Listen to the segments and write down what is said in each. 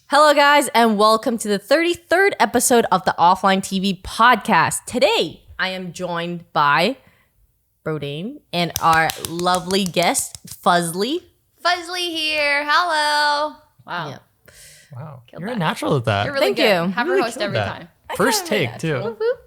Hello, guys, and welcome to the 33rd episode of the OfflineTV podcast. Today, I am joined by Brodin and our lovely guest, FUSLIE. FUSLIE here. Hello. Wow. Yeah. Wow. Killed You're that. a natural at that. You're really Thank good. you. Have Really her host killed every that. time. First take, too. Whoop, whoop.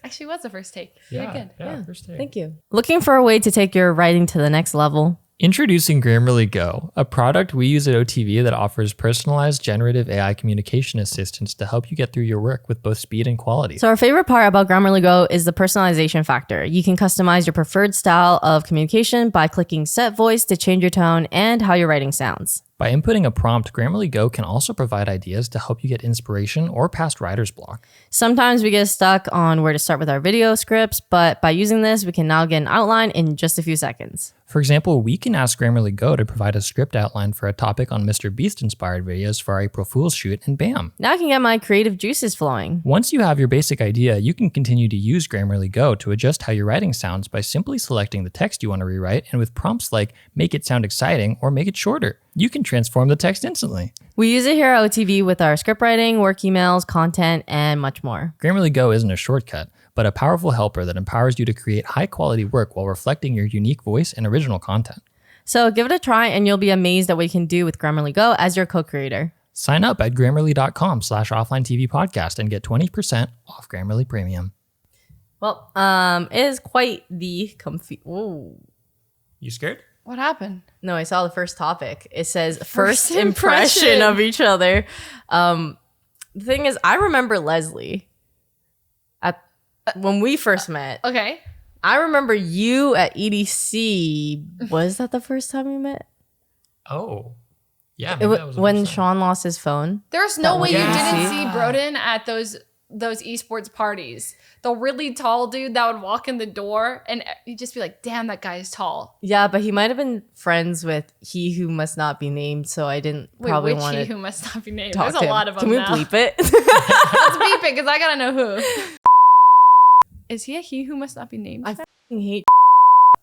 Actually, was the first take. Very good. Yeah, first take. Thank you. Looking for a way to take your writing to the next level? Introducing Grammarly Go, a product we use at OTV that offers personalized generative AI communication assistance to help you get through your work with both speed and quality. So our favorite part about Grammarly Go is the personalization factor. You can customize your preferred style of communication by clicking set voice to change your tone and how your writing sounds. By inputting a prompt, Grammarly Go can also provide ideas to help you get inspiration or past writer's block. Sometimes we get stuck on where to start with our video scripts, but by using this, we can now get an outline in just a few seconds. For example, we can ask Grammarly Go to provide a script outline for a topic on Mr. Beast inspired videos for our April Fool's shoot, and bam! Now I can get my creative juices flowing. Once you have your basic idea, you can continue to use Grammarly Go to adjust how your writing sounds by simply selecting the text you want to rewrite, and with prompts like make it sound exciting or make it shorter, you can transform the text instantly. We use it here at OTV with our script writing, work emails, content, and much more. Grammarly Go isn't a shortcut, but a powerful helper that empowers you to create high-quality work while reflecting your unique voice and original content. So give it a try and you'll be amazed at what you can do with Grammarly Go as your co-creator. Sign up at grammarly.com/offlineTV podcast and get 20% off Grammarly Premium. Well, it is quite the comfy. Ooh. You scared? What happened? No, I saw the first topic. It says first impression of each other. The thing is, I remember Leslie when we first met. Okay. I remember you at EDC. Was that the first time we met? Oh. Yeah, It maybe was that was the when first time. Sean lost his phone. There's no That way one you yeah. didn't see Brodin at those esports parties. The really tall dude that would walk in the door and you'd just be like, damn, that guy is tall. Yeah, but he might have been friends with he who must not be named, so I didn't Wait, probably which want he to who must not be named? talk There's to a him. lot of them Can we now. bleep it? Let's beep it because I gotta know who. Is he a he who must not be named? I hate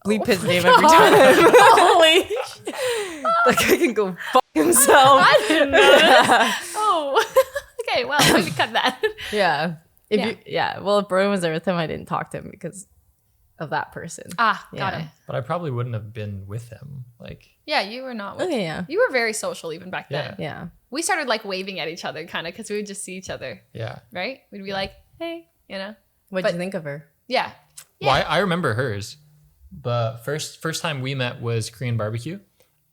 bleep his name every time. Holy like I can go fuck himself. I didn't know this. Oh. Okay, well, maybe cut that. Yeah. If Yeah. you well, if Brodin was there with him, I didn't talk to him because of that person. Got Yeah. it. But I probably wouldn't have been with him. Like, Yeah, you were not with Okay, yeah. You were very social even back then. Yeah. We started like waving at each other kind of because we would just see each other, yeah. right? We'd be like, hey, you know? What'd But- you think of her? Yeah. Well, I remember hers. But first time we met was Korean barbecue.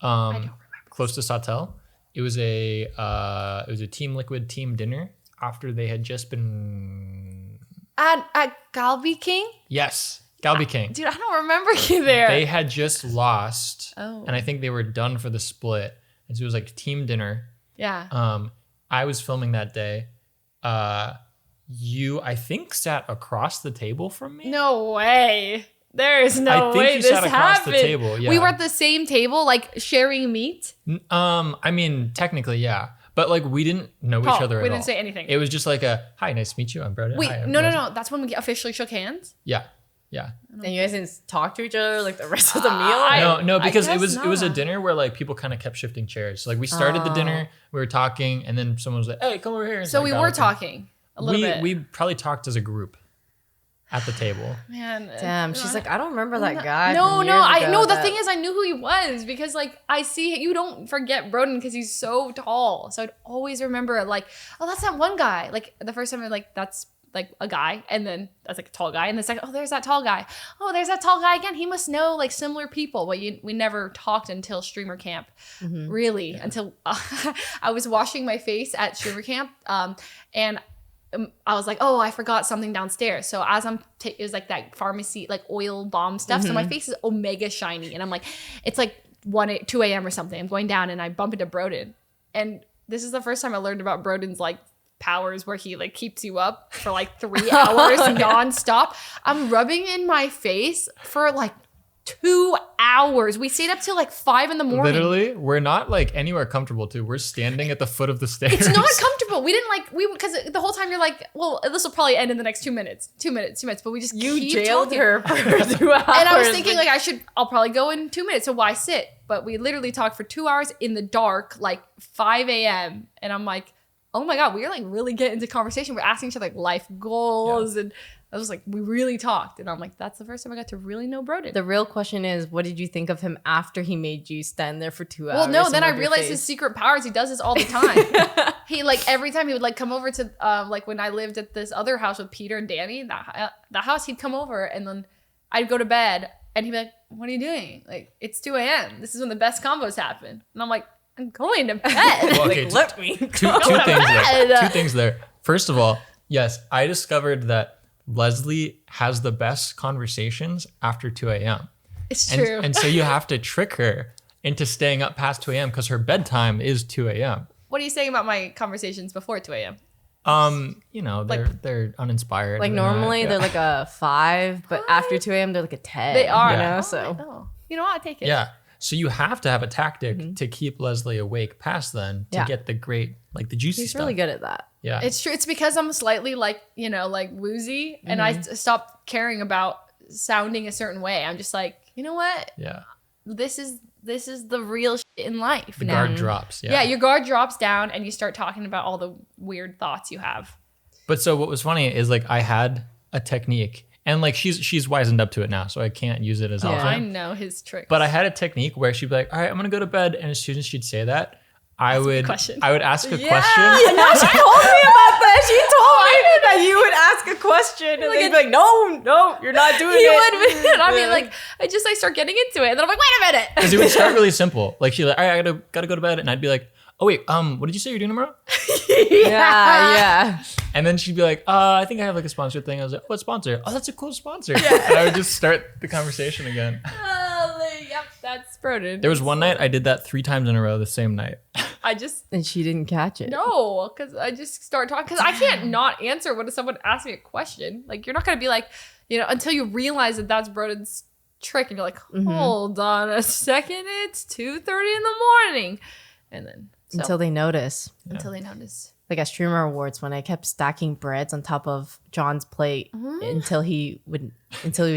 don't remember. Close to Sautel. It was a Team Liquid team dinner after they had just been At Galbi King? Yes, Galbi King. Dude, I don't remember you there. They had just lost. Oh. And I think they were done for the split. And so it was like team dinner. Yeah. I was filming that day. You, I think, sat across the table from me. No way. There is no I think way you this sat across the happened. table, yeah. We were at the same table, like sharing meat. I mean, technically, yeah. But like we didn't know each other at all. We didn't say anything. It was just like a, hi, nice to meet you. I'm Brodin. Wait, Hi, I'm no. Leslie." That's when we officially shook hands. Yeah. And you guys didn't talk to each other like the rest of the meal? No, because I it was a not. dinner where like people kind of kept shifting chairs. So like we started the dinner, we were talking, and then someone was like, "Hey, come over here." And So I we got were up and- talking a little bit. We probably talked as a group at the table. Man. Damn, she's like, I don't remember that guy. No, from no, years I ago know. The that- thing is, I knew who he was because, like, I see you don't forget Brodin because he's so tall. So I'd always remember, like, oh, that's that one guy. Like the first time, I'm like, that's like a guy, and then that's like a tall guy, and the second, oh, there's that tall guy. Oh, there's that tall guy again. He must know like similar people. But we never talked until streamer camp, really. Until I was washing my face at streamer camp, and. I was like, oh, I forgot something downstairs. So as it was like that pharmacy, like oil bomb stuff. So my face is omega shiny. And I'm like, it's like 2 a.m. or something. I'm going down and I bump into Brodin. And this is the first time I learned about Brodin's like powers where he like keeps you up for like 3 hours nonstop. I'm rubbing in my face for like 2 hours. We stayed up till like 5 in the morning. Literally, we're not like anywhere comfortable too. We're standing at the foot of the stairs. It's not comfortable. We didn't like because the whole time you're like, well, this will probably end in the next 2 minutes. 2 minutes, 2 minutes. But we just keep jailed talking. her for 2 hours. And I was thinking like I'll probably go in 2 minutes. So why sit? But we literally talked for 2 hours in the dark, like 5 a.m. And I'm like, oh my God, we are like really getting into conversation. We're asking each other like life goals. And I was like, we really talked. And I'm like, that's the first time I got to really know Brodin. The real question is, what did you think of him after he made you stand there for 2 hours? Well, no, then I and rub your realized face? his secret powers. He does this all the time. He like every time he would like come over to like when I lived at this other house with Peter and Danny, the house, he'd come over and then I'd go to bed and he'd be like, what are you doing? Like, it's 2 a.m. This is when the best combos happen. And I'm like, I'm going to bed. Well, okay, Like, let me. two things there. 2 things there. First of all, yes, I discovered that Leslie has the best conversations after 2 a.m. It's true. And so you have to trick her into staying up past 2 a.m. because her bedtime is 2 a.m. What are you saying about my conversations before 2 a.m.? You know, they're uninspired. Like They're not- normally yeah. they're like a 5, but after 2 a.m. they're like a 10. They are. You Yeah. know, Oh, so. no. You know what? I'll take it. Yeah. So you have to have a tactic to keep Leslie awake past then to Yeah. get the great, like the juicy He's stuff. really good at that. Yeah. It's true. It's because I'm slightly like, you know, like woozy and I stopped caring about sounding a certain way. I'm just like, you know what? yeah. This is the real shit in life The now. guard drops. Yeah, your guard drops down and you start talking about all the weird thoughts you have. But so what was funny is like I had a technique and like she's wizened up to it now, so I can't use it as Yeah. often. I know his tricks. But I had a technique where she'd be like, all right, I'm gonna go to bed. And as soon as she'd say that, I would question. ask a Yeah, question. I know, she told me about that. She told me that you would ask a question and Like they'd be like, no, you're not doing he it. would, and I'd Yeah. be like, I start getting into it. And then I'm like, wait a minute. Because it would start really simple. Like she'd like, all right, I gotta go to bed. And I'd be like, oh wait, what did you say you're doing tomorrow? Yeah. And then she'd be like, I think I have like a sponsor thing. I was like, what sponsor? Oh, that's a cool sponsor. And I would just start the conversation again. Yep, that's Brodin. There was one night I did that 3 times in a row the same night. I just, And she didn't catch it. no, because I just start talking. Because I can't not answer when someone asks me a question. Like, you're not going to be like, you know, until you realize that that's Brodin's trick. And you're like, hold on a second. It's 2:30 in the morning. And then, Until they notice. until they notice. Like at Streamer Awards when I kept stacking breads on top of John's plate until he would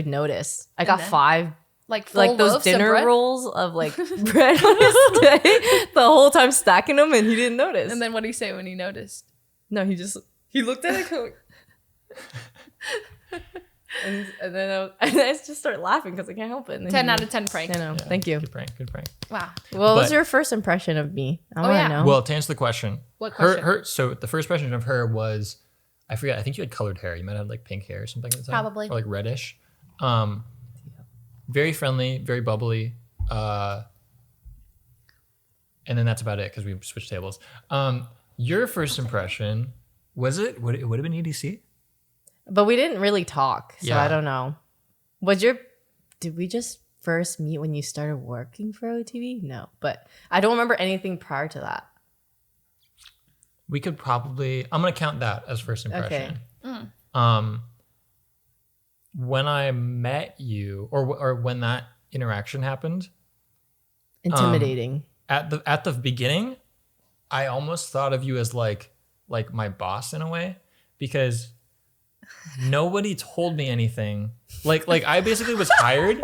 notice. I got then? 5 Like, full like those loaves of dinner bread. rolls of like bread on his day the whole time stacking them and he didn't notice. And then what did he say when he noticed? no, he looked at it going, and then I just start laughing because I can't help it. And then 10 he- out of 10 prank. I know. Yeah, Thank you. Good prank. Good prank. Wow. What was But- your first impression of me? I want to yeah. know. Well, to answer the question, What question? So the first question of her was, I forget. I think you had colored hair. You might have like pink hair or something at the time. Probably. Or like reddish. Very friendly, very bubbly. And then that's about it because we switched tables. Your first impression was it? Would it have been EDC? But we didn't really talk, so Yeah. I don't know. Did we just first meet when you started working for OTV? No, but I don't remember anything prior to that. We could probably. I'm gonna count that as first impression. Mm. When I met you, or when that interaction happened, Intimidating. at the beginning, I almost thought of you as like my boss in a way, because nobody told me anything. Like I basically was hired.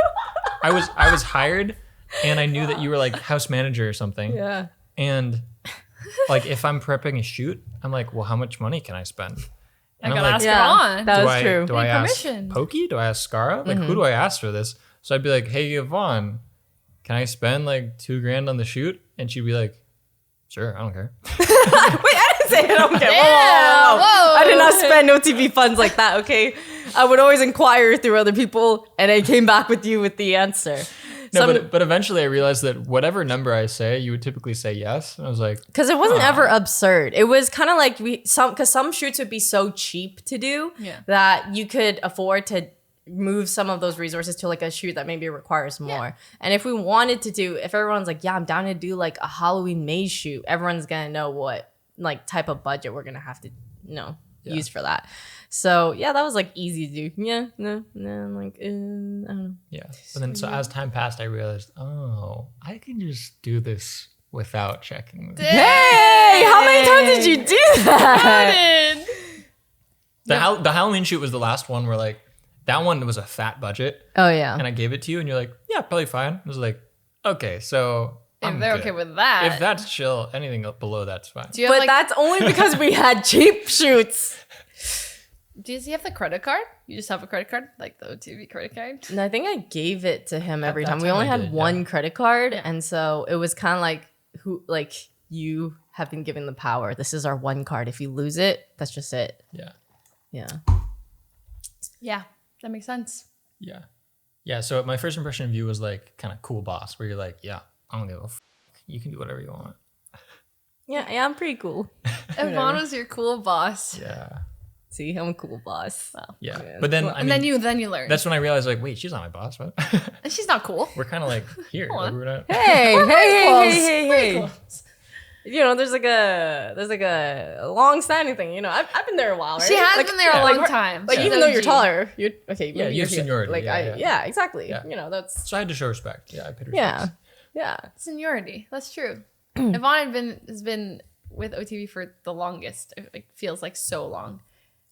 I was hired, and I knew that you were like house manager or something. Yeah. And like if I'm prepping a shoot, I'm like, well, how much money can I spend? I And I'm gotta like, ask Yeah, Yvonne. that do was I true. do I Need ask permission. Pokey? Do I ask Scara? Like who do I ask for this? So I'd be like, hey Yvonne, can I spend like $2,000 on the shoot? And she'd be like, sure, I don't care. Wait, I didn't say I don't care. Yeah, whoa. I did not spend OTV funds like that, okay? I would always inquire through other people, and I came back with you with the answer. No, but eventually I realized that whatever number I say, you would typically say yes. And I was like, Because it wasn't ever absurd. It was kind of like because some shoots would be so cheap to do Yeah. that you could afford to move some of those resources to like a shoot that maybe requires more. And if we wanted to do, if everyone's like, yeah, I'm down to do like a Halloween maze shoot, everyone's gonna know what like type of budget we're gonna have to use for that. So yeah, that was like easy to do. Yeah, no, I'm like, I don't know. Yeah. But then so as time passed, I realized, oh, I can just do this without checking. Hey, how many times did you do that? The Halloween shoot was the last one where like that one was a fat budget. Oh yeah. And I gave it to you and you're like, yeah, probably fine. I was like, okay, so If they're okay with that. If that's chill, anything up below that's fine. Do you have, But that's only because we had cheap shoots. does he have the credit card? You just have a credit card? Like the OTV credit card? And I think I gave it to him every that time. We time only I had did, one yeah. credit card, and so it was kind of like you have been given the power. This is our one card. If you lose it, that's just it. Yeah. Yeah. Yeah, that makes sense. Yeah. Yeah. So my first impression of you was like kind of cool boss, where you're like, yeah, I don't give a f. You can do whatever you want. Yeah, I'm pretty cool. Yvonne was your cool boss. Yeah. See, I'm a cool boss. Well, Yeah. Yeah. But then, Well, I and mean, then you learn. that's when I realized like, wait, she's not my boss. What? And she's not cool. We're kind of like here. Hold on. We're not. Hey, We're hey. cool. You know, there's like a long-standing thing. You know, I've been there a while, right? She has Like, been there a yeah, long we're- time. Like She's even though you're OG. taller, you're okay. Yeah, maybe you have you're here. seniority. Like Yeah. exactly. Yeah. You know, that's So I had to show respect. Yeah, I paid respect. yeah, yeah. Seniority. That's true. Yvonne has been with OTV for the longest. It feels like so long.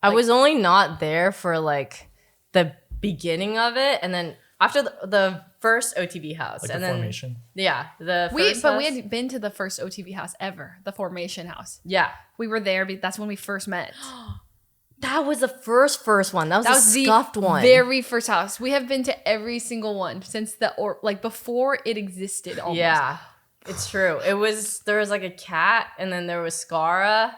I was only not there for like the beginning of it, and then after the first OTV house, Like and the then formation. yeah, the We first house. had been to the first OTV house ever, the formation house. Yeah, We were there. That's when we first met. that was the first one. That was That the was the scuffed one. very first house. We have been to every single one since before it existed. Almost. Yeah, it's true. There was like a cat, and then there was Scara,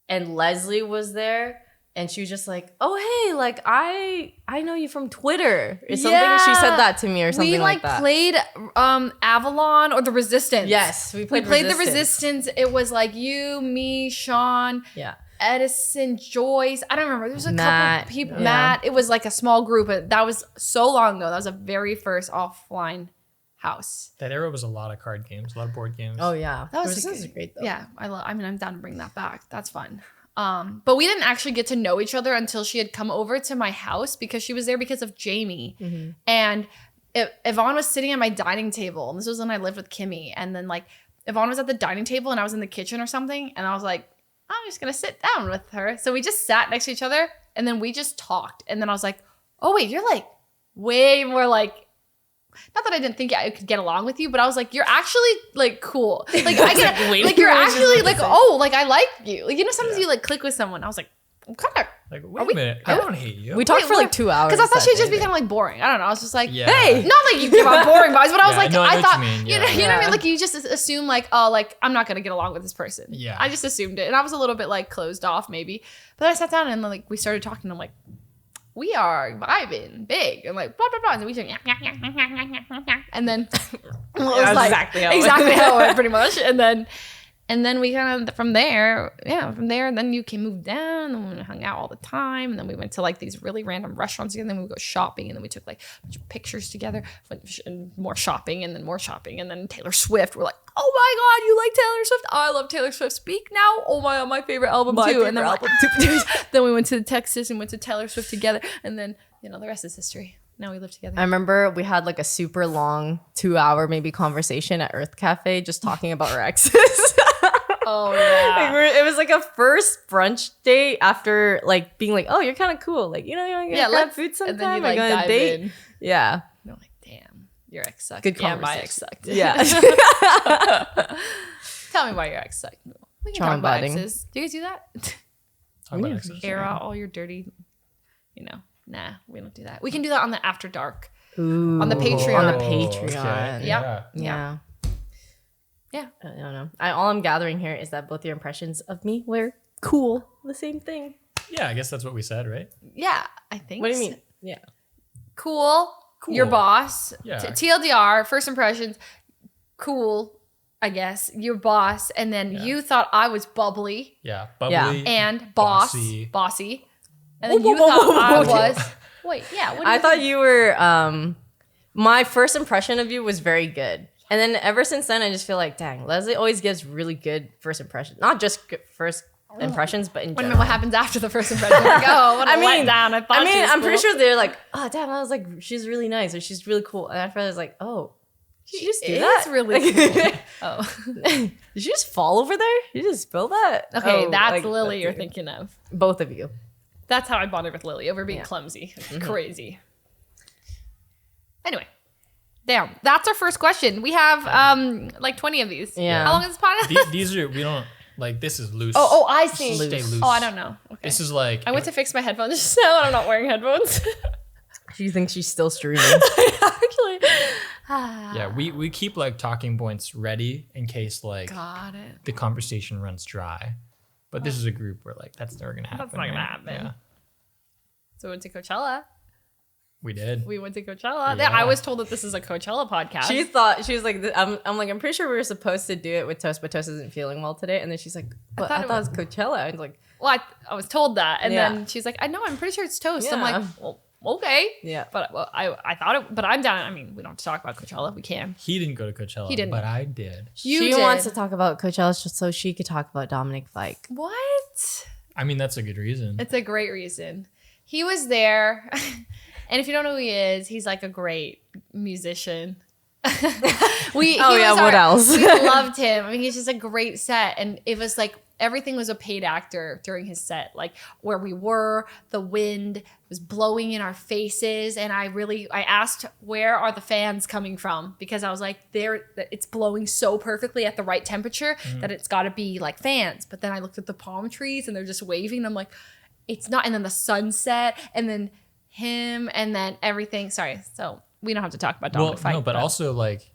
and Leslie was there, and she was just like, "Oh hey, like I know you from Twitter or something." Yeah. She said that to me or something We like that. played Avalon or the Resistance. Yes, we played the Resistance. It was like you, me, Sean, Yeah, Edison, Joyce. I don't remember. There was a Matt, couple people. yeah. Matt. It was like a small group. But that was so long ago. That was a very first offline house. That era was a lot of card games, a lot of board games. oh yeah, That was Resistance is great though. Yeah, I mean, I'm down to bring that back. That's fun. But we didn't actually get to know each other until she had come over to my house because she was there because of Jamie. Mm-hmm. And Yvonne was sitting at my dining table. And this was when I lived with Kimmy. And then like Yvonne was at the dining table and I was in the kitchen or something. And I was like, I'm just going to sit down with her. So we just sat next to each other and then we just talked. And then I was like, oh wait, you're like way more like, not that I didn't think I could get along with you, but I was like, you're actually like cool. Like I get like you're actually like, oh, like I like you. Like, you know, sometimes you like click with someone. I was like, I'm kind of, Like, wait a minute. I don't hate you. We talked for like 2 hours. because I thought she'd just be that kind of like boring. I don't know. I was just like, Yeah. Hey! not like you give out boring vibes, but I was Yeah, like, no, I know I what thought, you mean, you know, yeah. you know what I Yeah. mean? Like you just assume like, oh, like I'm not gonna get along with this person. Yeah. I just assumed it, and I was a little bit like closed off maybe. But I sat down and like we started talking. And I'm like, we are vibing big, and like blah blah blah, and then we started, and then it was That's like exactly how it exactly how it went, pretty much, and then we kind of from there, then you can move down, and we hung out all the time, and then we went to like these really random restaurants together, and then we would go shopping, and then we took like a bunch of pictures together, and more shopping, and then more shopping, and then Taylor Swift. We're like, oh my god, you like Taylor Swift? I love Taylor Swift. Speak Now. Oh my god, my favorite album too. And then we're like, then we went to Texas and went to Taylor Swift together, and then the rest is history. Now we live together. I remember we had like a super long 2-hour maybe conversation at Earth Cafe just talking about our exes. Oh yeah. Like, it was like a first brunch date after like being like, oh, you're kind of cool. Like, you Yeah, grab let's food sometime. and then you like like on a dive date. in. Yeah. You're like, damn, your ex sucked. Good Yeah, my conversation. ex sucked. Yeah. Tell me why your ex sucked. We can Trauma talk about bonding. exes. Do you guys do that? Talk about exes. Air out all your dirty, nah, we don't do that. We can do that on the After Dark. Ooh, On the Patreon. On the Oh, Patreon. okay. Yeah. Yeah. Yeah. I don't know. All I'm gathering here is that both your impressions of me were cool. The same thing. Yeah, I guess that's what we said, right? Yeah, I think. What do you so. mean? Yeah. Cool. Cool. Your boss. Yeah. TLDR, first impressions. Cool, I guess. Your boss. And then Yeah. you thought I was bubbly Yeah. Bubbly. and Bossy. bossy. And then you thought I was. Wait, yeah. What do I you thought think? you were my first impression of you was very good. And then ever since then I just feel like, dang, Leslie always gives really good first impressions. Not just first impressions, but in What general. happens after the first impression? Like, oh, what a letdown. I thought she was I'm cool. pretty sure they're like, oh damn, I was like, she's really nice or she's really cool. And after I was like, oh, did she just do that? It's really cool. Oh. Did she just fall over there? You just spill that? Okay, Oh, that's like, Lily that's you're you. thinking of. Both of you. That's how I bonded with Lily, over being Yeah. clumsy. Crazy. Anyway. Damn. That's our first question. We have like 20 of these. Yeah. How long is this podcast? These are, we don't, like, this is loose. Oh, I see. Stay loose. Oh, I don't know. Okay. This is like, I went to fix my headphones just now and I'm not wearing headphones. She thinks she's still streaming. Actually. yeah, we keep like talking points ready in case like Got it. the conversation runs dry. But this is a group where like that's never gonna happen. That's not gonna right? happen. Yeah, So we went to Coachella. we did. We went to Coachella. Yeah. I was told that this is a Coachella podcast. She thought, she was like, I'm pretty sure we were supposed to do it with Toast, but Toast isn't feeling well today. And then she's like, but I thought it was Coachella. I was like, well, I was told that. And Yeah. then she's like, I know, I'm pretty sure it's Toast. I'm Yeah. like, well, okay. yeah. But I thought it, but I'm down. I mean, we don't have to talk about Coachella. We can. He didn't go to Coachella. He didn't. But I did. You she did. wants to talk about Coachella just so she could talk about Dominic Fike. What? I mean, that's a good reason. It's a great reason. He was there. And if you don't know who he is, he's like a great musician. What else? We loved him. I mean, he's just a great set. And it was like everything was a paid actor during his set. Like where we were, the wind was blowing in our faces. And I asked, where are the fans coming from? Because I was like, it's blowing so perfectly at the right temperature that it's got to be like fans. But then I looked at the palm trees and they're just waving. And I'm like, it's not. And then the sunset and then him and then everything. Sorry. So we don't have to talk about Dominic Fike. No, but also like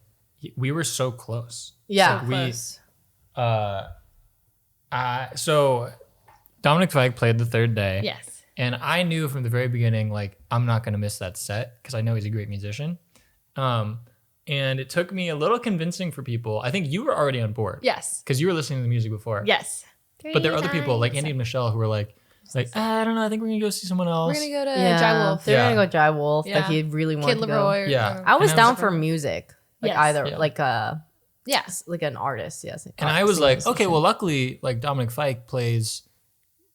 we were so close. Yeah. So close. So Dominic Fike played the third day. Yes. And I knew from the very beginning, like, I'm not going to miss that set because I know he's a great musician. And it took me a little convincing for people. I think you were already on board. Yes. Because you were listening to the music before. Yes. But there are other people like Andy and Michelle who were like, I don't know. I think we're going to go see someone else. We're going to go to Yeah. Jai Wolf. They're Yeah. going to go Jai Wolf. Yeah. Like he really wanted Kid to go. Leroy. Yeah. I was And I down was for music. Like Yes. either Yeah. like Yes. like an artist, yes. And I was like, okay, well, luckily, like Dominic Fike plays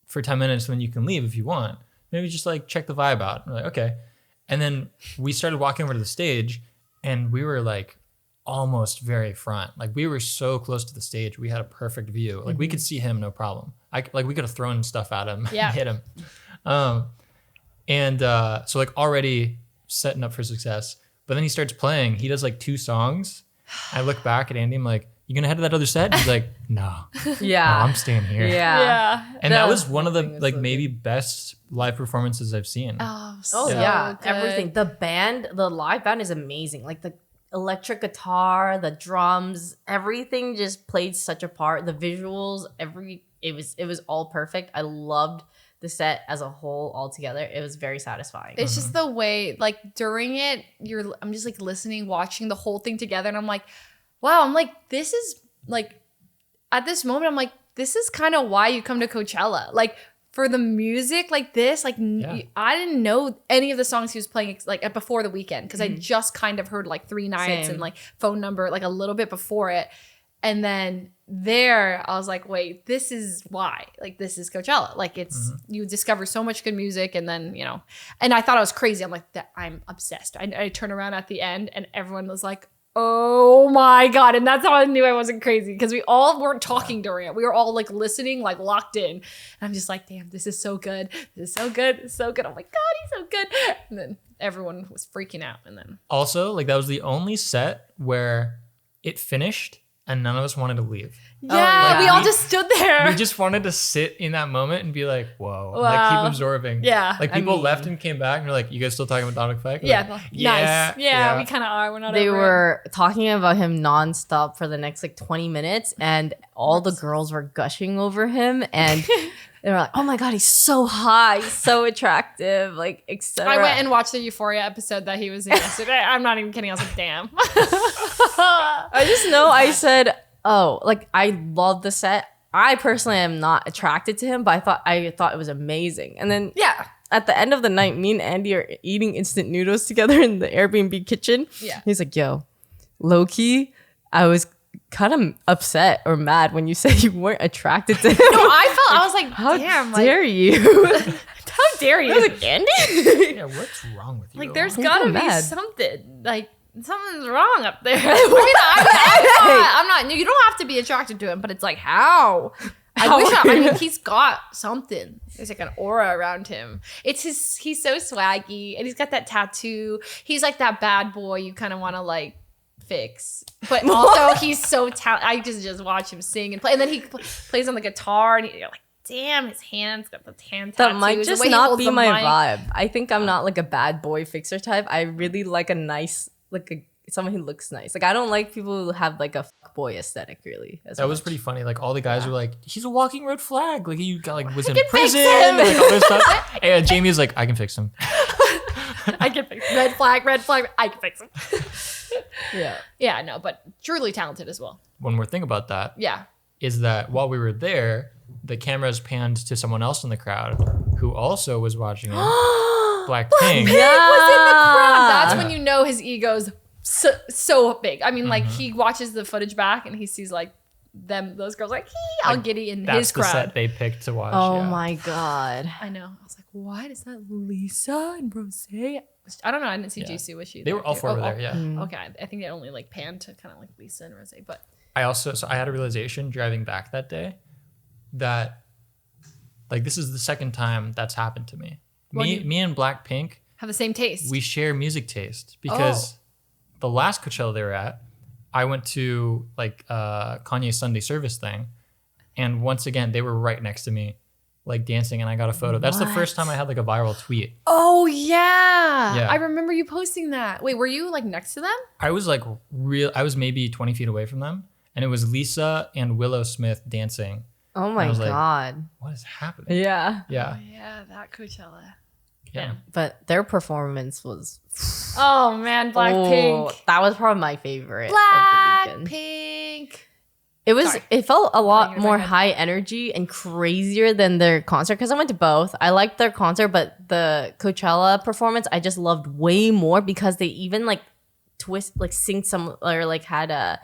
for 10 minutes, then you can leave if you want. Maybe just like check the vibe out. I'm like, okay. And then we started walking over to the stage and we were like almost very front. Like we were so close to the stage. We had a perfect view. Like we could see him, no problem. We could have thrown stuff at him Yeah. and hit him. So like already setting up for success. But then he starts playing. He does like 2 songs. I look back at Andy. I'm like, you gonna head to that other set? He's like, no, yeah. I'm staying here. Yeah. And that was The one of the whole thing was like so maybe best live performances I've seen. Oh, Oh so yeah, good. everything. The live band is amazing. Like the electric guitar, the drums, everything just played such a part. The visuals, it was all perfect. I loved the set as a whole altogether. It was very satisfying. It's just the way, like during it, I'm just like listening, watching the whole thing together, and I'm like, wow, I'm like, this is like, at this moment, I'm like, this is kind of why you come to Coachella. Like for the music like this, like I didn't know any of the songs he was playing like before the weekend because I just kind of heard like 3 nights Same. and like phone number like a little bit before it. And then there, I was like, wait, this is why. Like, this is Coachella. Like, it's, you discover so much good music. And then, you know, and I thought I was crazy. I'm like, I'm obsessed. I turn around at the end and everyone was like, oh my God. And that's how I knew I wasn't crazy because we all weren't talking during it. We were all like listening, like locked in. And I'm just like, damn, this is so good. This is so good. It's so good. I'm like, God, he's so good. And then everyone was freaking out. And then Also, like that was the only set where it finished and none of us wanted to leave. yeah, yeah. we all just stood there. We just wanted to sit in that moment and be like, whoa, and, like Wow. keep absorbing. Yeah, Like I people mean- left and came back and were like, you guys still talking about Dominic Fike? We're Yeah, like, nice. Yeah, we kind of are. We're not. They over it. were talking about him nonstop for the next like 20 minutes, and all the girls were gushing over him, and they were like, "Oh my God, he's so hot, he's so attractive," like etc. I went and watched the Euphoria episode that he was in yesterday. I'm not even kidding. I was like, damn. I just know I said, "Oh, like I love the set." I personally am not attracted to him, but I thought it was amazing. And then Yeah. at the end of the night, me and Andy are eating instant noodles together in the Airbnb kitchen. Yeah. He's like, "Yo, low key, I was kind of upset or mad when you said you weren't attracted to him. No, I was like, How damn, dare you? how dare you? I was like, Andy? Yeah, what's wrong with you? Like, there's Why gotta you be mad? something. Like, something's wrong up there. I'm not. You don't have to be attracted to him, but it's like, how? I mean, he's got something. There's like an aura around him. He's so swaggy, and he's got that tattoo. He's like that bad boy you kind of want to like fix, but also he's so talented. I just watch him sing and play, and then he plays on the guitar, and you're like, damn, his hands got the hand tattoos. That might the just way he not holds be the my mic. vibe. I think I'm not like a bad boy fixer type. I really like a nice, someone who looks nice. Like, I don't like people who have like a boy aesthetic really. That was pretty funny. Like all the guys were like, "He's a walking red flag." Like he got like was in can fix prison, him. like all this stuff. And Jamie was like, "I can fix him." I can fix him. Red flag. I can fix him. Yeah. Yeah, no, but truly talented as well. One more thing about that Yeah. is that while we were there, the cameras panned to someone else in the crowd who also was watching it. Blackpink. Yeah. Was in the crowd. That's when you know his ego's so big. I mean, like he watches the footage back and he sees like those girls like all giddy in That's his the crowd. set they picked to watch. Oh yeah. my God. I know. I was like, what is that? Lisa and Rose? I don't know. I didn't see Jisoo. Was she? They were all four over there. Yeah. Okay. I think they only like panned to kind of like Lisa and Rose, but I had a realization driving back that day that like this is the second time that's happened to me. Me and Blackpink, have the same taste. we share music taste because the last Coachella they were at, I went to like Kanye's Sunday service thing, and once again they were right next to me, like dancing, and I got a photo. That's the first time I had like a viral tweet. Oh yeah. Yeah. I remember you posting that. Wait, were you like next to them? I was like I was maybe 20 feet away from them, and it was Lisa and Willow Smith dancing. Oh my was like, God. What is happening? Yeah. Yeah, Oh yeah, that Coachella. yeah. But their performance was Oh man, Blackpink. Oh, that was probably my favorite of the weekend. Blackpink. It was. Sorry. It felt a lot Playing in my more head. high energy and crazier than their concert because I went to both. I liked their concert, but the Coachella performance I just loved way more because they even like synced some or like had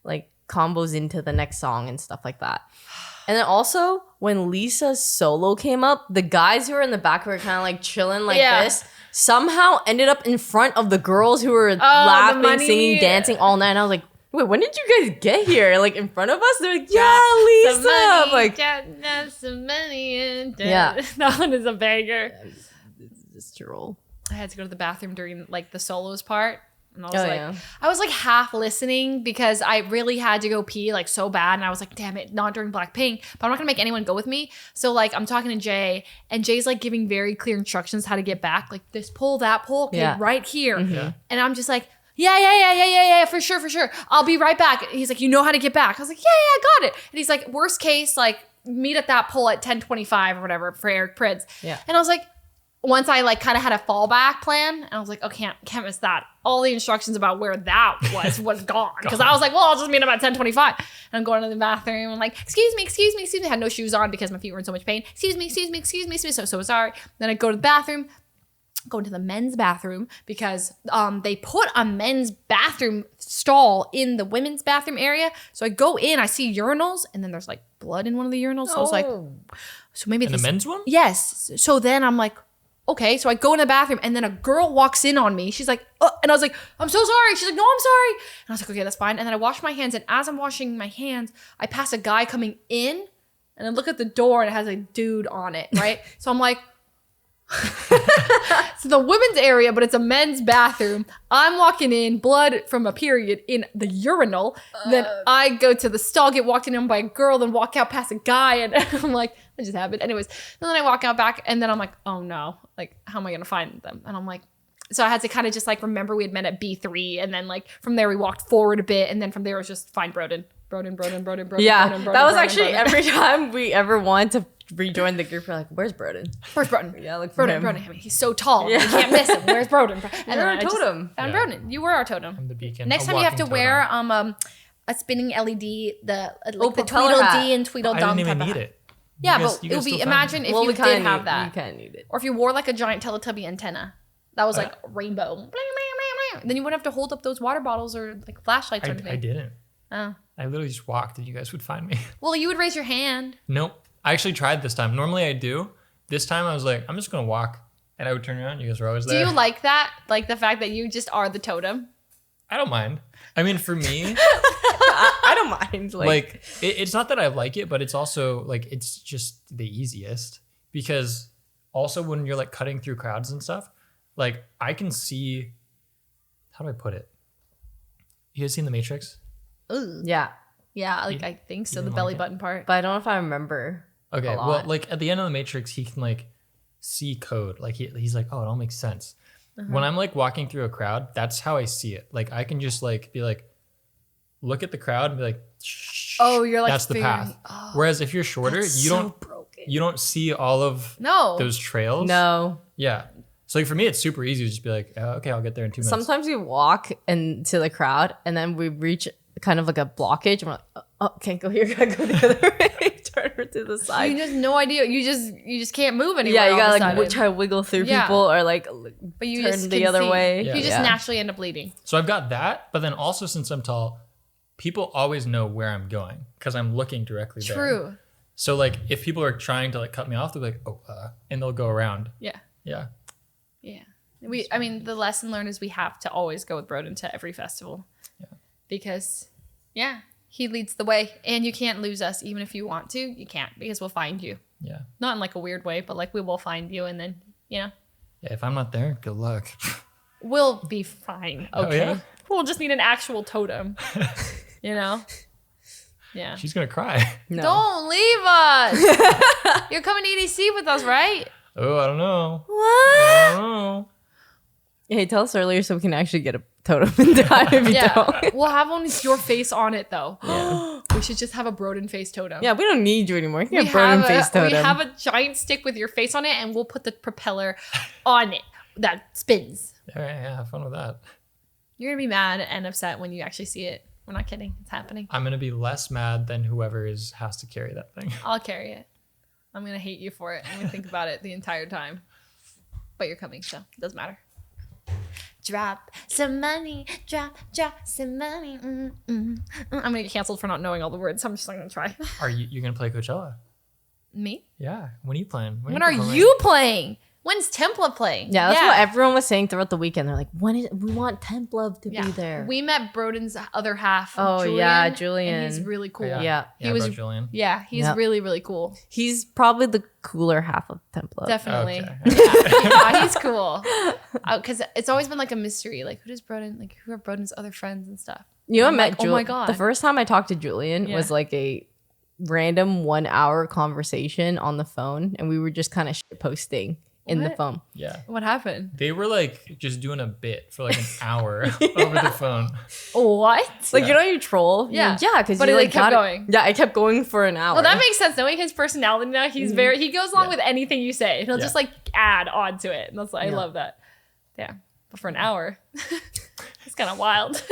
like combos into the next song and stuff like that. And then also when Lisa's solo came up, the guys who were in the back were kind of like chilling like this. Somehow ended up in front of the girls who were laughing, money. singing, dancing all night. And I was like, wait, when did you guys get here? Like in front of us? They're like, yeah, Lisa. I'm like, some money and Yeah. That one is a banger. it's troll. I had to go to the bathroom during like the solos part. And I was Oh, like, yeah. I was like half listening because I really had to go pee like so bad. And I was like, damn it, not during Blackpink, but I'm not gonna make anyone go with me. So like I'm talking to Jay and Jay's like giving very clear instructions how to get back. Like this pole, that pole, okay, Yeah. right here. Yeah. And I'm just like, yeah, for sure. I'll be right back. He's like, you know how to get back? I was like, yeah, I got it. And he's like, worst case, like meet at that pole at 10:25 or whatever for Eric Prydz. Yeah. And I was like, once I like kind of had a fallback plan, and I was like, oh, can't miss that. All the instructions about where that was gone. Because I was like, well, I'll just meet him at 10:25. And I'm going to the bathroom. I'm like, excuse me. I had no shoes on because my feet were in so much pain. Excuse me. So sorry. Then I go to the bathroom. Go into the men's bathroom because they put a men's bathroom stall in the women's bathroom area. So I go in, I see urinals, and then there's like blood in one of the urinals. So I was like, so maybe And the men's one? Yes. So then I'm like, okay. So I go in the bathroom, and then a girl walks in on me. She's like, oh, and I was like, I'm so sorry. She's like, no, I'm sorry. And I was like, okay, that's fine. And then I wash my hands, and as I'm washing my hands, I pass a guy coming in, and I look at the door, and it has a dude on it, right? So I'm like, it's the women's area, but it's a men's bathroom. I'm walking in, blood from a period in the urinal. Then I go to the stall, get walked in on by a girl, then walk out past a guy, and I'm like, that just happened. Anyways, and then I walk out back, and then I'm like, oh no, like, how am I gonna find them? And I'm like, so I had to kind of just like remember we had met at B3, and then like from there we walked forward a bit, and then from there it was just find Brodin. Yeah, that was actually every time we ever wanted to rejoin the group, we're like, where's Brodin? Where's Brodin? Yeah, look for him. Brodin. I mean, he's so tall. You can't miss him. Where's Brodin? And You're then our I just totem. found Yeah. Brodin. You were our totem. I'm the beacon. Next a time you have to walking wear totem. a spinning LED, the propeller Tweedledee hat. and Tweedledum. I didn't even type of need hat. it. Yeah, You guys- but you it guys would be still found imagine it. if Well, you we did kinda have need- that, We kind of need it. or if you wore like a giant Teletubby antenna that was like rainbow. Bling, bling, bling, bling. Then you wouldn't have to hold up those water bottles or like flashlights or anything. I didn't. Oh. I literally just walked and you guys would find me. Well, you would raise your hand. Nope. I actually tried this time. Normally I do. This time I was like, I'm just going to walk. And I would turn around. You guys were always there. Do you like that? Like the fact that you just are the totem? I don't mind. I mean, for me, I don't mind. like it's not that I like it, but it's also like it's just the easiest because also when you're like cutting through crowds and stuff, like I can see, how do I put it? You guys seen The Matrix? Yeah. Yeah, like I think so. The didn't belly like it? button part. But I don't know if I remember. Okay, a lot. well, like at the end of The Matrix, he can like see code. Like he's like, oh, it all makes sense. When I'm like walking through a crowd, that's how I see it. Like I can just like be like, look at the crowd and be like, shh, Oh, you're like that's the figuring- path. oh, Whereas if you're shorter, That's you so don't broken. you don't see all of No. those trails. No. Yeah. So like for me, it's super easy to just be like, okay, I'll get there in 2 minutes. Sometimes we walk into the crowd and then we reach kind of like a blockage and we're like, oh, can't go here, gotta go the other way. Turn her to the You side. just no idea. You just can't move anywhere. Yeah, you all gotta of a like sudden. try to wiggle through Yeah. people or like But you turn just the can other see. way. Yeah. You just Yeah. naturally end up bleeding. So I've got that, but then also since I'm tall, people always know where I'm going because I'm looking directly there. True. So like if people are trying to like cut me off, they're like, oh, and they'll go around. Yeah. Yeah. Yeah. I mean, the lesson learned is we have to always go with Brodin to every festival. Yeah. Because, yeah, he leads the way. And you can't lose us. Even if you want to, you can't because we'll find you. Yeah. Not in like a weird way, but like we will find you and then, Yeah. If I'm not there, good luck. we'll be fine. Oh, Okay. yeah? We'll just need an actual totem. You know? Yeah. She's gonna cry. No. Don't leave us. You're coming to EDC with us, right? Oh, I don't know. What? I don't know. Hey, tell us earlier so we can actually get a totem in time if you Yeah. don't. We'll have one with your face on it though. We should just have a Brodin face totem. Yeah, we don't need you anymore. You can We get Brodin have, face totem. we have a giant stick with your face on it, and we'll put the propeller on it that spins. All right, yeah, have fun with that. You're gonna be mad and upset when you actually see it. We're not kidding. It's happening. I'm gonna be less mad than whoever has to carry that thing. I'll carry it. I'm gonna hate you for it. I'm gonna think about it the entire time. But you're coming, so it doesn't matter. Drop some money. Drop some money. I'm gonna get canceled for not knowing all the words, so I'm just not gonna try. Are you're gonna play Coachella? Me? Yeah. When are you playing? When are you playing? When's templuv playing? Yeah, that's what everyone was saying throughout the weekend. They're like, we want templuv to Yeah. be there. We met Brodin's other half. Oh, yeah, Julian. And he's really cool. Oh, Yeah. Yeah, He was- bro, Julian. Yeah, he's Yep. really, really cool. He's probably the cooler half of templuv. Definitely. Okay. Yeah, he's cool. Because it's always been like a mystery. Like, who does Brodin, like, who are Brodin's other friends and stuff? You know, I I'm met like, oh Julian. my God. The first time I talked to Julian Yeah. was like a random 1 hour conversation on the phone, and we were just kind of shit posting in the What? phone. Yeah. What happened? They were like just doing a bit for like an hour over the phone. What? Like, you know, you troll. Yeah. Yeah, because But you it, like like, kept got it- going. Yeah, I kept going for an hour. Well, that makes sense. Knowing his personality now, he's he goes along Yeah. with anything you say. He'll Yeah. just like add on to it. And that's I Yeah. love that. Yeah. But for an hour, it's kind of wild.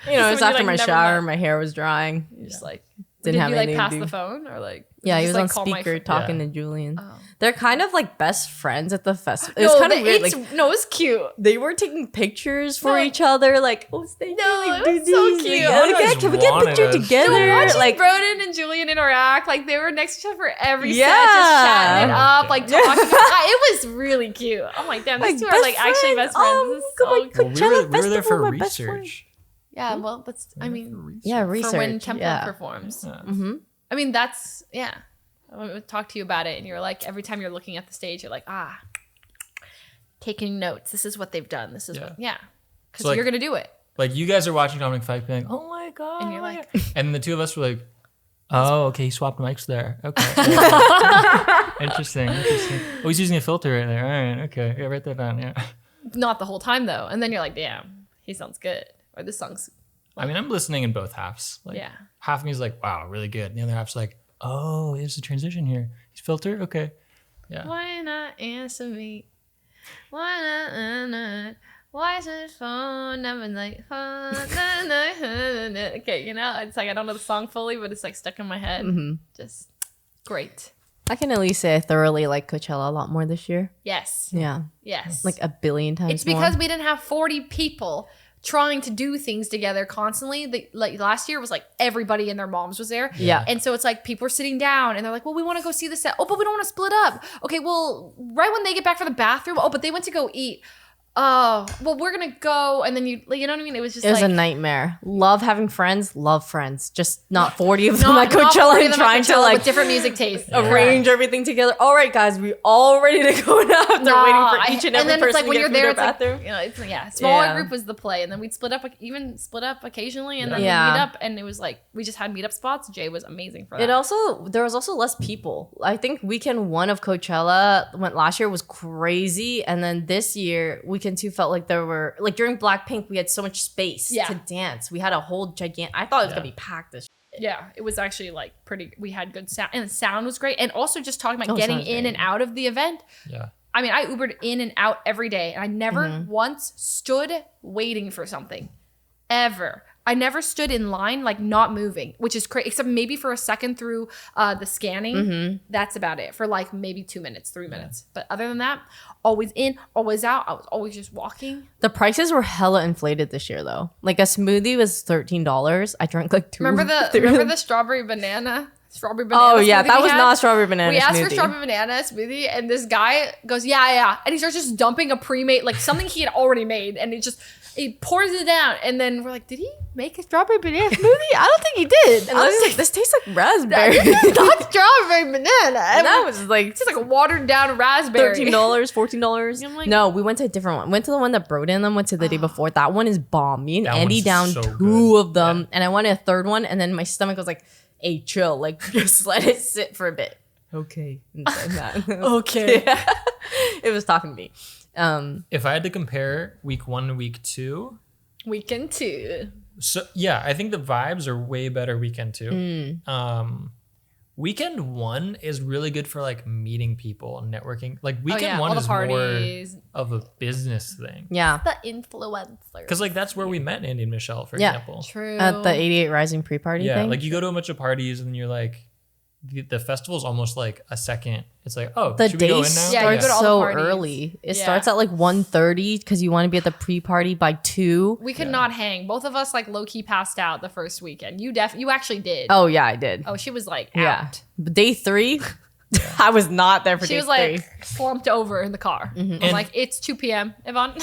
You know, it was Someone you, after like, my never shower, met. my hair was drying. You're just like, Didn't did have you like anything to pass do. the phone or like? Yeah, he just, was like, on call my speaker phone? talking Yeah. to Julian. Oh. They're kind of like best friends at the festival. It was kind of weird. Like, no, it's cute. they were taking pictures for No. each other. Like, oh, stay No, like, it do was so these. cute. Like, I okay, just can we get a wanted picture us. together? Watching Like, Brodin and Julian interact, like they were next to each other for every set, Yeah. just chatting it up, like Yeah. talking. It was really cute. I'm like, damn, these two are like actually best friends. This is so like, cool. Well, Coachella we were there Festival, for my best friend. research. Yeah, well, that's. I mean, Yeah, research. for when templuv yeah. performs. Yeah. Mm-hmm. I mean, that's yeah. I want to talk to you about it, and you're like, every time you're looking at the stage, you're like, taking notes. This is what they've done. This is Yeah. what, yeah, because So, like- you're gonna do it. Like you guys are watching Dominic Fike being like, oh my God. And you're like- and the two of us were like, oh, okay, he swapped mics there. Okay. Interesting. Oh, he's using a filter right there. All right, okay. Yeah, write that down. Yeah. Not the whole time though, and then you're like, damn, he sounds good, or this song's I mean, I'm listening in both halves. Like, yeah. half of me is like, wow, really good. And the other half's like, oh, there's a transition here. He's filter? Okay. Yeah. Why not answer me? Why not? Why is it phone number like okay, you know, it's like I don't know the song fully, but it's like stuck in my head. Mm-hmm. Just great. I can at least say I thoroughly like Coachella a lot more this year. Yes. Yeah, Yes. like a billion times it's because more. we didn't have 40 people trying to do things together constantly. Like last year was like everybody and their moms was there. Yeah. And so it's like people are sitting down and they're like, well, we want to go see the set. Oh, but we don't want to split up. Okay, well, right when they get back from the bathroom, oh, but they went to go eat. Oh, well, we're going to go. And then you know what I mean? It was just It was like a nightmare. Love having friends, love friends. Just not 40 of them not at Coachella 40 and of them at trying to Coachella like with different music tastes. arrange everything together. All right, guys, we all ready to go now after waiting for each and every then person it's like to when get you're through there, their it's like, bathroom. you know, it's yeah, smaller Yeah. group was the play, and then we'd split up occasionally, and then Yeah. we'd meet up, and it was like we just had meetup spots. Jay was amazing for that. There was also less people. I think weekend 1 of Coachella went last year was crazy, and then this year weekend 2 felt like there were like during Blackpink we had so much space Yeah. to dance. We had a whole gigantic. I thought it was gonna be packed this. Yeah, it was actually like pretty. We had good sound, and the sound was great. And also just talking about Oh, getting sounds in great. and out of the event. Yeah. I mean, I Ubered in and out every day, and I never once stood waiting for something, ever. I never stood in line, like not moving, which is crazy, except maybe for a second through the scanning. That's about it for like maybe 2 minutes, 3 minutes. But other than that, always in, always out. I was always just walking. The prices were hella inflated this year though. Like a smoothie was $13. I drank like 2. Remember the strawberry banana? Oh yeah, smoothie that we was had? not strawberry banana. We asked for smoothie. strawberry banana smoothie, and this guy goes, yeah. And he starts just dumping a pre-made, like something he had already made, and he pours it down. And then we're like, did he make a strawberry banana smoothie? I don't think he did. And I was like, this tastes like raspberry. This is not strawberry banana. And that was like It's just like a watered down raspberry. $13, $14. I'm like- No, we went to a different one. Went to the one that Brodin and them went to the day before. That one is bomb. Me and That Andy one's down so 2 good. of them, Yeah. and I wanted a third one, and then my stomach was like, "Hey, chill, like just let it sit for a bit." Okay, and said that. Okay. Yeah. It was talking to me. If I had to compare week 1 to week 2, Weekend 2. so yeah, I think the vibes are way better weekend 2. Weekend 1 is really good for like meeting people and networking. Like weekend 1 all the is parties. more of a business thing. Yeah, The influencers. Because like that's where we met Andy and Michelle, for Yeah. example. True. at the 88 Rising pre-party Yeah, thing. like you go to a bunch of parties and you're like, the festival's almost like a second. It's like, oh, the should we go day in now? Yeah, you starts go to all the so parties. early. It Yeah. starts at like 1:30 because you want to be at the pre-party by 2. We could not hang. Both of us like low key passed out the first weekend. You actually did. Oh yeah, I did. Oh, she was like Yeah. out. But day 3, I was not there for She day was 3. like slumped over in the car. I'm And- like, it's 2 p.m. Yvonne.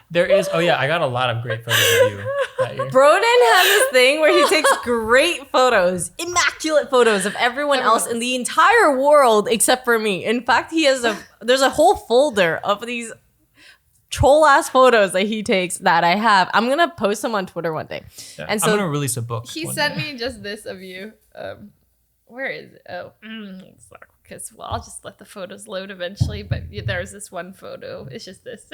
There is, oh yeah, I got a lot of great photos of you that year. Brodin has this thing where he takes great photos, immaculate photos of everyone else in the entire world except for me. In fact, there's a whole folder of these troll ass photos that he takes that I have. I'm gonna post them on Twitter one day. Yeah, And I'm so gonna release a book. He one sent day. me just this of you. Where is it? Oh, because I'll just let the photos load eventually. But there's this one photo. It's just this.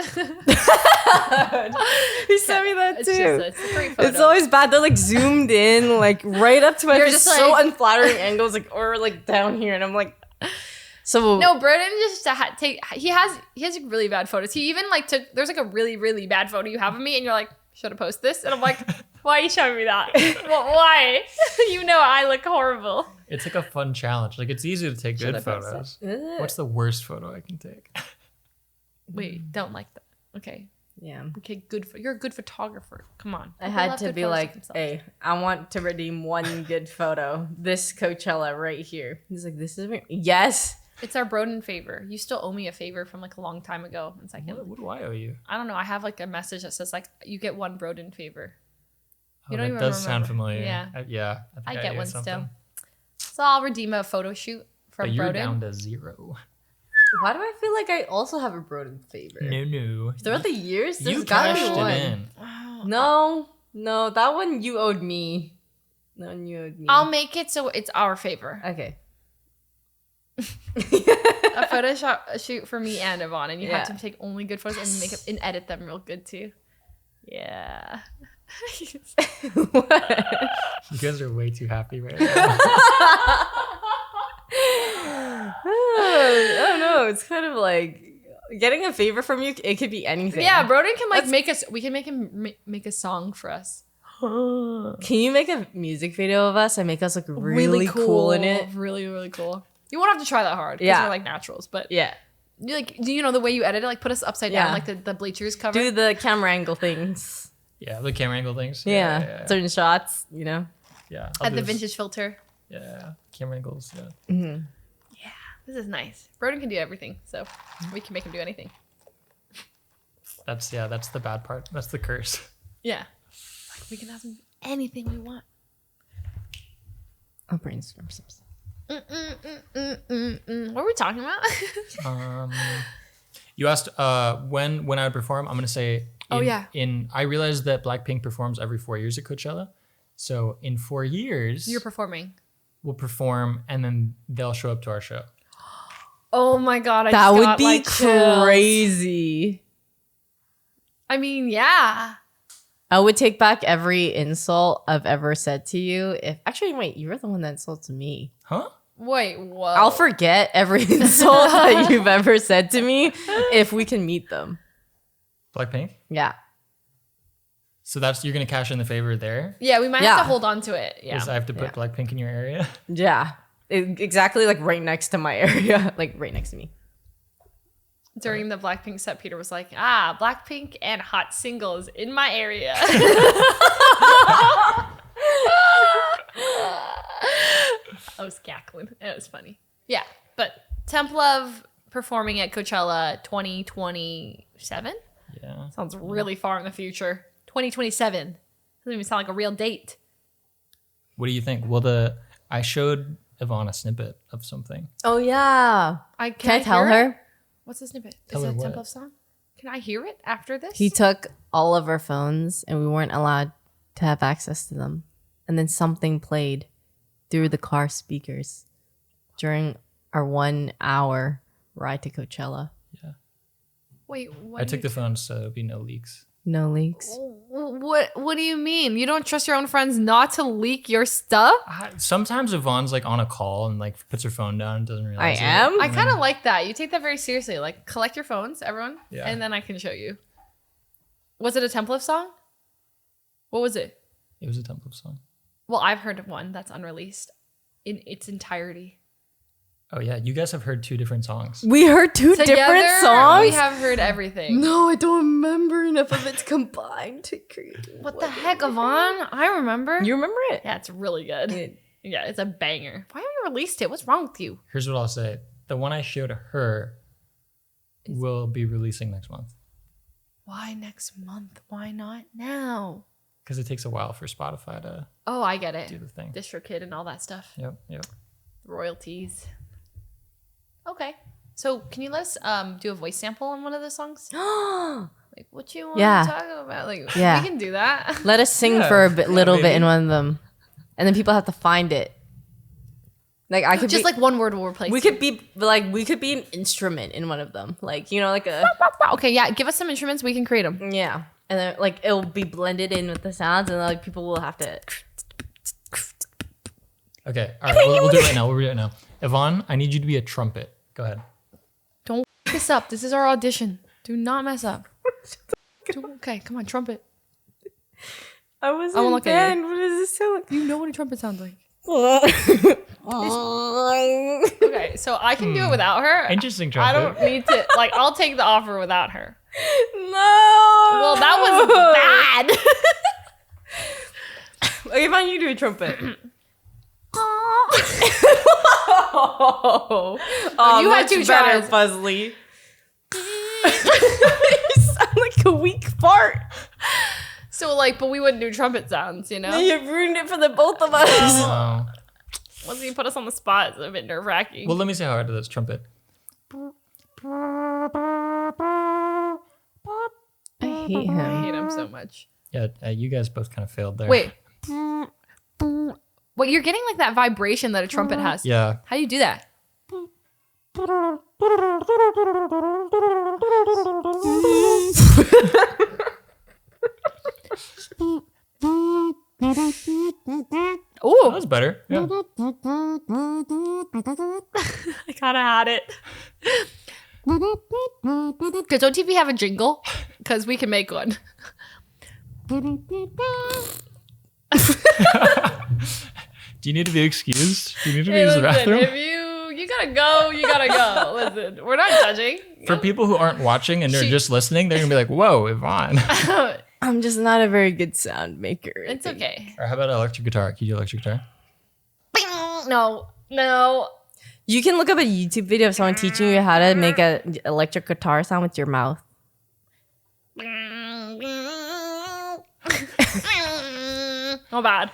he sent me that It's too. just it's a great photo. It's always bad. They're like zoomed in, like right up to my You're face, just so like- unflattering angles, like or like down here, and I'm like, so No, Brodin just he has really bad photos. He even like took there's like a really, really bad photo you have of me and you're like, should I post this? And I'm like, why are you showing me that? Well, why? You know I look horrible. It's like a fun challenge. Like it's easy to take Should good I post photos. Ugh. What's the worst photo I can take? Wait, don't like that. Okay. yeah. Okay, you're a good photographer. Come on. I People had have to good be photos of like, themselves. hey, I want to redeem one good photo. This Coachella right here. He's like, this is me. Yes. It's our Brodin favor. You still owe me a favor from like a long time ago. It's like, What do I owe you? I don't know. I have like a message that says like, you get one Brodin favor. Oh, You don't that even does sound remember. familiar. Yeah. Yeah. I think get owe you one something. still. So I'll redeem a photo shoot from But you're Brodin. down to 0. Why do I feel like I also have a Brodin favor? No. Throughout the years, there's You gotta cashed be one. it in. No, that one you owed me. That one you owed me. I'll make it so it's our favor. Okay. A Photoshop shoot for me and Yvonne, and you Yeah. have to take only good photos and make it and edit them real good too. Yeah. You guys are way too happy right now. I don't know. It's kind of like getting a favor from you. It could be anything. Yeah, Brodin can like make us. We can make him make a song for us. Can you make a music video of us and make us look really cool in it? Really, really cool. You won't have to try that hard because Yeah. we're like naturals, but Yeah. You like, do you know the way you edit it? Like put us upside down, like the bleachers cover. Do the camera angle things. Yeah, the camera angle things. Yeah. Certain shots, you know. Yeah. Add the vintage filter. Yeah, camera angles. Yeah. Yeah, this is nice. Brodin can do everything, so we can make him do anything. That's the bad part. That's the curse. Yeah, like we can ask him anything we want. I'll brainstorm some stuff. What were we talking about? You asked when I would perform. I'm gonna say. I realized that Blackpink performs every 4 years at Coachella, so in 4 years You're performing. We'll perform and then they'll show up to our show. Oh my god, that just would got, be like, chills. crazy. I mean, yeah. I would take back every insult I've ever said to you. Wait, you were the one that insulted me. Huh? Wait, what? I'll forget every insult that you've ever said to me if we can meet them. Blackpink? Yeah. So you're gonna cash in the favor there? Yeah, we might have to hold on to it. Yeah. Because I have to put Blackpink in your area. Yeah. Exactly, like right next to my area. Like right next to me. During the Blackpink set, Peter was like, Blackpink and hot singles in my area. I was cackling. It was funny. Yeah, but templuv performing at Coachella 2027? Yeah. Sounds really far in the future. 2027. Doesn't even sound like a real date. What do you think? Well, I showed Yvonne a snippet of something. Oh yeah. Can I tell hear her? it? What's the snippet? Tell Is her it a what? templuv song? Can I hear it after this? He took all of our phones and we weren't allowed to have access to them. And then something played through the car speakers during our 1 hour ride to Coachella. Yeah. Wait, what? I took the phones so there'll be no leaks. No leaks. What do you mean? You don't trust your own friends not to leak your stuff? Sometimes Yvonne's like on a call and like puts her phone down and doesn't realize I am? I kind of like that. You take that very seriously. Like, collect your phones, everyone, Yeah. and then I can show you. Was it a templuv song? What was it? It was a templuv song. Well, I've heard of one that's unreleased in its entirety. Oh yeah, you guys have heard 2 different songs. We heard two different Together, songs? we have heard everything. No, I don't remember enough of it combined to create. What the heck, Yvonne? I remember. You remember it? Yeah, it's really good. Yeah, it's a banger. Why haven't you released it? What's wrong with you? Here's what I'll say. The one I showed her will be releasing next month. Why next month? Why not now? Because it takes a while for Spotify to Oh, I get it. do the thing. DistroKid and all that stuff. Yep. Royalties. Okay. So can you let us do a voice sample on one of the songs? Like what you want to talk about? Like we can do that. Let us sing for a little bit in one of them. And then people have to find it. Like I could just like one word will replace we could be an instrument in one of them. Like, you know, like a Okay, yeah, give us some instruments, we can create them. yeah. And then like it'll be blended in with the sounds and like people will have to Okay, all right, we'll do it right now. We'll do it now. Yvonne, I need you to be a trumpet. Go ahead. Don't f this up. This is our audition. Do not mess up. Okay, come on, trumpet. I was won't look at you. What does this sound like? You know what a trumpet sounds like. Okay, so I can do it without her. Interesting I trumpet. don't need to, like, I'll take the offer without her. No. Well, that was bad. Okay, fine, you do a trumpet. You had 2 tries. Fuzzly. You sound like a weak fart. So, like, but we wouldn't do trumpet sounds, you know? You ruined it for the both of us. Oh. Once you put us on the spot, it's a bit nerve-wracking. Well, let me see how I do this trumpet. I hate him. I hate him so much. Yeah, you guys both kind of failed there. Wait. Wait, you're getting, like, that vibration that a trumpet has. Yeah. How do you do that? That Ooh, was better. Yeah. I kind of had it. Does OTV have a jingle? Because we can make one. Do you need to be excused? Do you need to Hey, use the listen, bathroom? if you gotta go. You gotta go. Listen, we're not judging. For people who aren't watching and they're just listening, they're gonna be like, "Whoa, Yvonne." I'm just not a very good sound maker. It's okay. Or how about electric guitar? Can you do electric guitar? No. You can look up a YouTube video of someone teaching you how to make an electric guitar sound with your mouth. Not bad.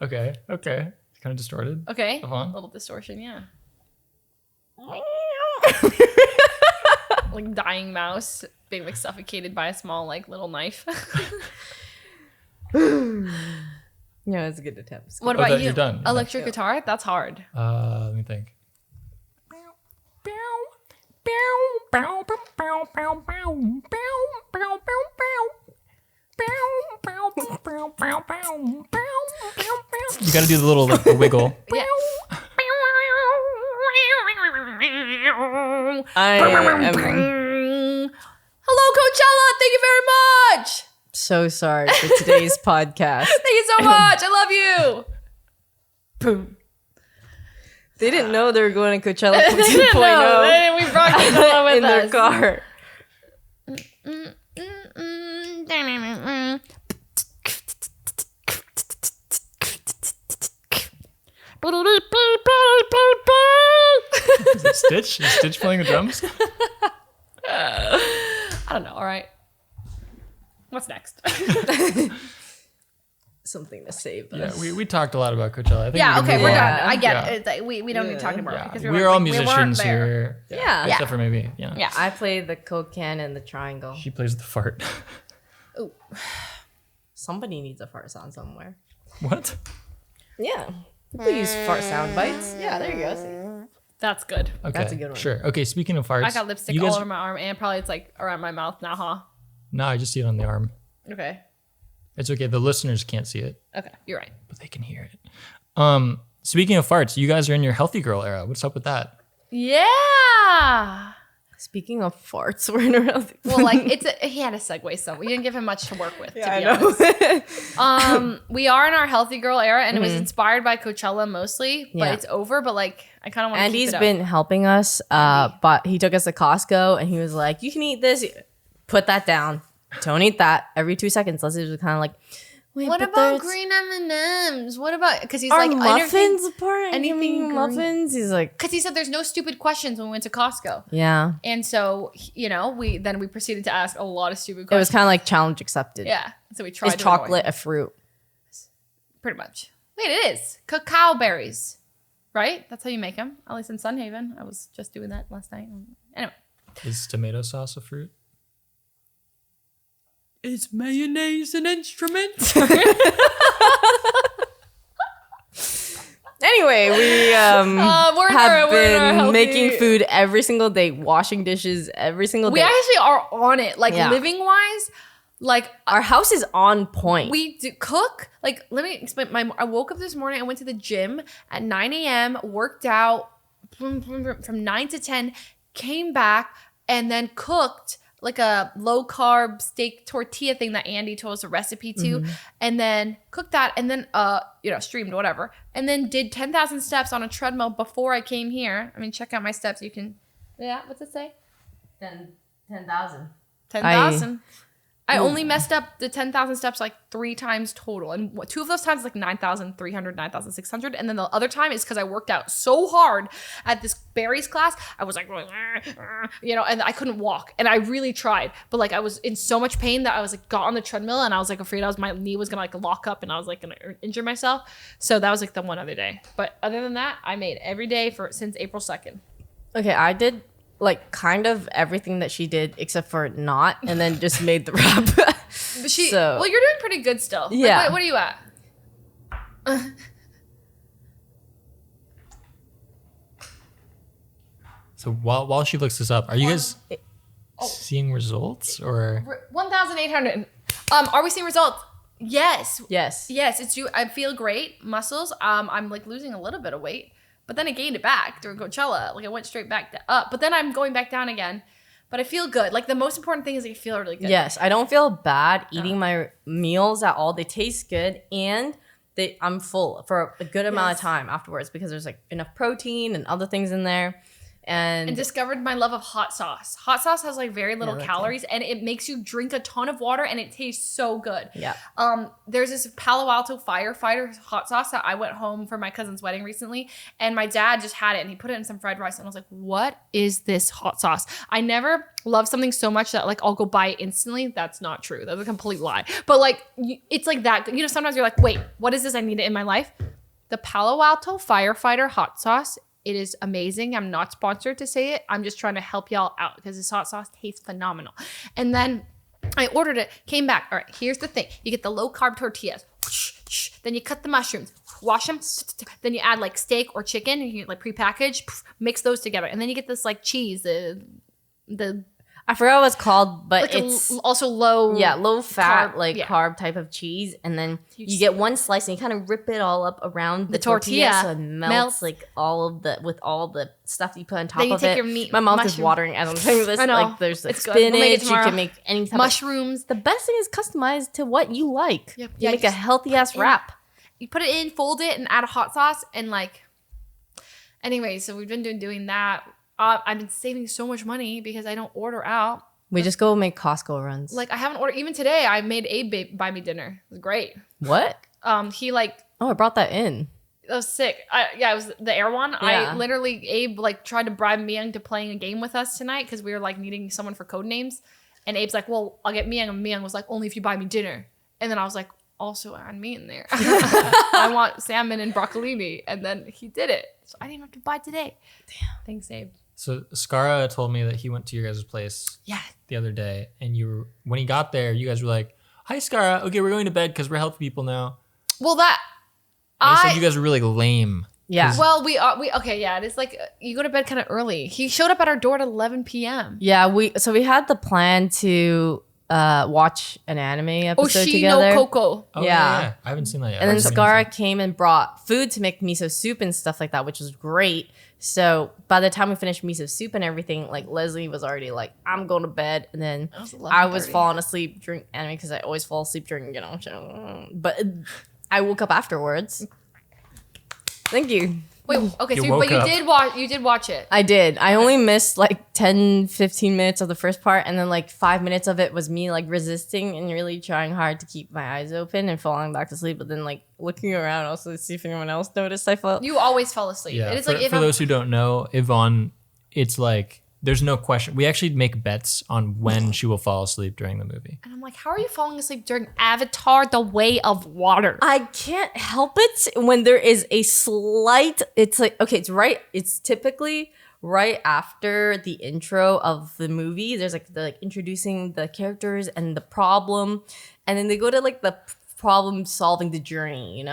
Okay. Kind of distorted. Okay. Yvonne? A little distortion, yeah. Like dying mouse being like suffocated by a small like little knife. Yeah, it's a good attempt. What about you? You're done. Electric guitar? That's hard. Let me think. You gotta do the little like the wiggle. Yeah. Hello, Coachella. Thank you very much. So sorry for today's podcast. Thank you so much. I love you. Boom. They didn't know they were going to Coachella 2.0 We brought Coachella with in their us. car. Is it Stitch? Is Stitch playing the drums? I don't know. All right. What's next? Something to save Yeah, us. we talked a lot about Coachella. I think Yeah. we can Okay. move We're on. done. I get Yeah. it. It's like, we don't need to talk anymore Yeah, because we're all we weren't musicians there. here. Yeah. Except for maybe, yeah. Yeah. I play the coke can and the triangle. She plays the fart. Ooh. Somebody needs a fart sound somewhere. What? Yeah. People use fart sound bites. Yeah, there you go. See? That's good. Okay. That's a good one. Sure. Okay, speaking of farts. I got lipstick you all guys- over my arm and probably it's like around my mouth now, huh? No, I just see it on the arm. Okay. It's okay. The listeners can't see it, Okay. You're right. but they can hear it. Speaking of farts, you guys are in your healthy girl era. What's up with that? Yeah. Speaking of farts, we're in a real Well, like he had a segue, so we didn't give him much to work with. Yeah, to be honest. We are in our healthy girl era, and it was inspired by Coachella mostly, but Yeah. it's over. But like, I kind of want to. Andy's been helping us, but he took us to Costco and he was like, "You can eat this. Put that down. Don't eat that." Every 2 seconds, Leslie was kind of like, "Wait, What but about there's- green M&Ms? What about because he's Are like muffins apart? anything Anything green? muffins?" He's like, Because he said there's no stupid questions when we went to Costco, "Yeah." and so we proceeded to ask a lot of stupid It was questions. kind of like challenge accepted. Yeah, so we tried. Is to annoy him. chocolate a fruit? Pretty much. Wait, it is cacao berries, right? That's how you make them. At least in Sunhaven, I was just doing that last night. Anyway, Is tomato sauce a fruit? Is mayonnaise an instrument? Anyway, we we're have in our been healthy- making food every single day, washing dishes every single we day. actually are on it, like Yeah. living wise. Like Our house is on point. we do cook. Like let me explain. I woke up this morning. I went to the gym at 9 a.m. Worked out from 9 to 10. Came back and then cooked like a low carb steak tortilla thing that Andy told us a recipe to, and then cooked that, and then streamed whatever, and then did 10,000 steps on a treadmill before I came here. I mean, check out my steps. You can, what's it say? 10,000. 10,000. I only messed up the 10,000 steps like 3 times total. And 2 of those times is like 9,300, 9,600. And then the other time is because I worked out so hard at this berries class. I was like, and I couldn't walk. And I really tried. But like I was in so much pain that I was like, got on the treadmill and I was like afraid my knee was going to like lock up and I was like going to injure myself. So that was like the one other day. But other than that, I made every day since April 2nd. Okay, I did like kind of everything that she did except for not, and then just made the wrap. But well, you're doing pretty good still. Like, Yeah. what are you at? So while she looks this up, are you guys seeing results or? 1,800. Are we seeing results? Yes. Yes. Yes, it's you. I feel great. Muscles. I'm like losing a little bit of weight, but then I gained it back during Coachella. Like I went straight back up, but then I'm going back down again. But I feel good. Like the most important thing is I feel really good. Yes, I don't feel bad eating my meals at all. They taste good, and I'm full for a good amount of Yes. time afterwards because there's like enough protein and other things in there. And discovered my love of hot sauce. Hot sauce has like very little that too. calories and it makes you drink a ton of water and it tastes so good. yeah. There's this Palo Alto firefighter hot sauce that I went home for my cousin's wedding recently and my dad just had it and he put it in some fried rice and I was like, what is this hot sauce? I never love something so much that like I'll go buy it instantly. That's not true. That's a complete lie. But like it's like that. You know, sometimes you're like, wait, what is this? I need it in my life. The Palo Alto firefighter hot sauce. It is amazing. I'm not sponsored to say it. I'm just trying to help y'all out because this hot sauce tastes phenomenal. And then I ordered it, came back. All right, here's the thing. You get the low carb tortillas. Then you cut the mushrooms, wash them. Then you add like steak or chicken. And you get like prepackaged, mix those together. And then you get this like cheese, the I forgot what it's called, but like it's also low. low fat, carb, carb type of cheese. And then you get one slice and you kind of rip it all up around the tortilla so it melts like all of the stuff you put on top Then you of take it. your meat, My mouth is mushroom. watering as I'm saying this. I know. Like there's like It's good. We'll make it spinach, you tomorrow. can make any type Mushrooms. The best thing is customized to what you like. Yep. You Yeah, make a just healthy ass in- wrap. You put it in, fold it, and add a hot sauce. And like, anyway, so we've been doing that. I've been saving so much money because I don't order out. We just go make Costco runs. Like I haven't ordered. Even today, I made Abe buy me dinner. It was great. what? He like Oh, I brought that in. it was sick. It was the air one. Yeah. I literally Abe like tried to bribe me into playing a game with us tonight because we were like needing someone for code names. And Abe's like, well, I'll get Miyoung. And Miyoung was like, only if you buy me dinner. And then I was like, also add me in there. I want salmon and broccolini. And then he did it. So I didn't have to buy today. Damn. Thanks, Abe. So Skara told me that he went to your guys' place Yeah. the other day, and when he got there, you guys were like, "Hi, Skara. Okay, we're going to bed because we're healthy people now." Well, that And he said you guys were really lame. Yeah. Well, we okay, yeah. It's like you go to bed kind of early. He showed up at our door at 11 p.m. Yeah, we had the plan to watch an anime episode Oshi together. no Coco. Oh, Yeah. I haven't seen that yet. And then I've seen Skara it. came and brought food to make miso soup and stuff like that, which was great. So by the time we finished miso soup and everything, like Leslie was already like, I'm going to bed. And then I was 11:30. falling asleep during anime because I always fall asleep during, but I woke up afterwards. Thank you. Wait, okay, You so woke but up. you did watch it. I did. I only missed like 10, 15 minutes of the first part. And then like 5 minutes of it was me like resisting and really trying hard to keep my eyes open and falling back to sleep. But then like looking around also to see if anyone else noticed I fell. You always fall asleep. Yeah. It is For, like if for those who don't know, Yvonne, it's like there's no question. We actually make bets on when she will fall asleep during the movie. and I'm like, how are you falling asleep during Avatar: The Way of Water? I can't help it when there is a slight, it's like, okay, it's typically right after the intro of the movie. There's like the introducing the characters and the problem. And then they go to like the problem solving the journey, Yeah.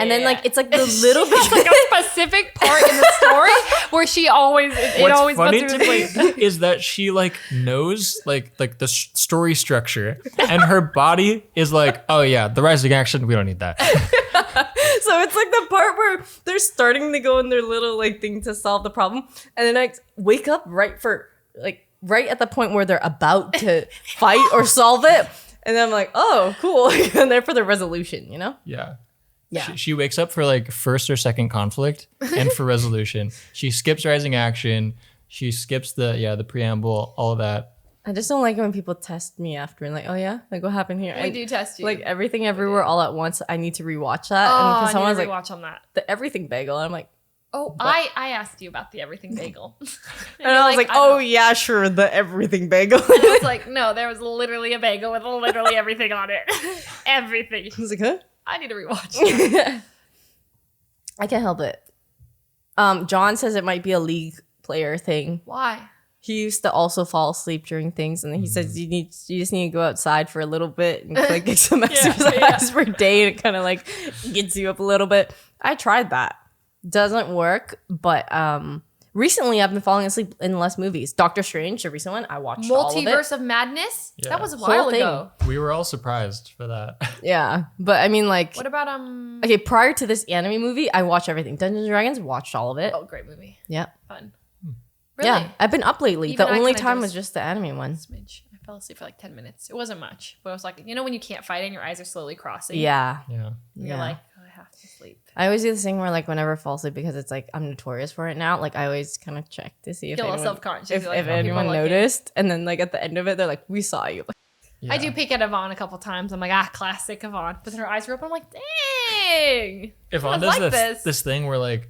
And then yeah. like, it's like the little It's like bit. a specific part in the story where she always it What's always funny goes to through me the is that she like knows like the story structure, and her body is like, oh yeah, the rising action. We don't need that. So it's like the part where they're starting to go in their little like thing to solve the problem. And then I wake up right at the point where they're about to fight or solve it. And then I'm like, oh, cool. And there for the resolution, Yeah. Yeah. She wakes up for like first or second conflict and for resolution. She skips rising action. She skips the preamble, all of that. I just don't like it when people test me after and like, oh yeah, like what happened here? We And, do test you. like everything everywhere all at once. I need to rewatch that. oh, And I because someone's need to like rewatch on that. the everything bagel, and I'm like, Oh, I asked you about the everything bagel. and I was like, oh yeah, sure, the everything bagel. I was like, no, there was literally a bagel with literally everything on it. Everything. I was like, huh? I need to rewatch it. I can't help it. John says it might be a League player thing. Why? He used to also fall asleep during things, and then he says you just need to go outside for a little bit and like get some exercise per day, and it kind of like gets you up a little bit. I tried that. Doesn't work, but recently I've been falling asleep in less movies. Doctor Strange, the recent one, I watched all of it. Multiverse of Madness? Yeah. That was a Whole while thing. ago. We were all surprised for that. Yeah, but I mean, like, What about okay, prior to this anime movie, I watched everything. Dungeons and Dragons, watched all of it. Oh, great movie. Yeah, Fun. Really? yeah. I've been up lately. Even The I only kinda time do was just the anime one. Smidge. I fell asleep for like 10 minutes. It wasn't much, but I was like, when you can't fight and your eyes are slowly crossing. Yeah, Yeah. You're yeah. like, oh, sleep. I always do this thing where like whenever I fall asleep, because it's like I'm notorious for it now. Like I always kind of check to see if Feel a little anyone, self-conscious. if, You're like, if "Oh, people anyone like it." noticed, and then like at the end of it, they're like, "We saw you." Yeah. I do peek at Yvonne a couple times. I'm like, classic Yvonne. But then her eyes are open. I'm like, dang. Yvonne I does this thing where like,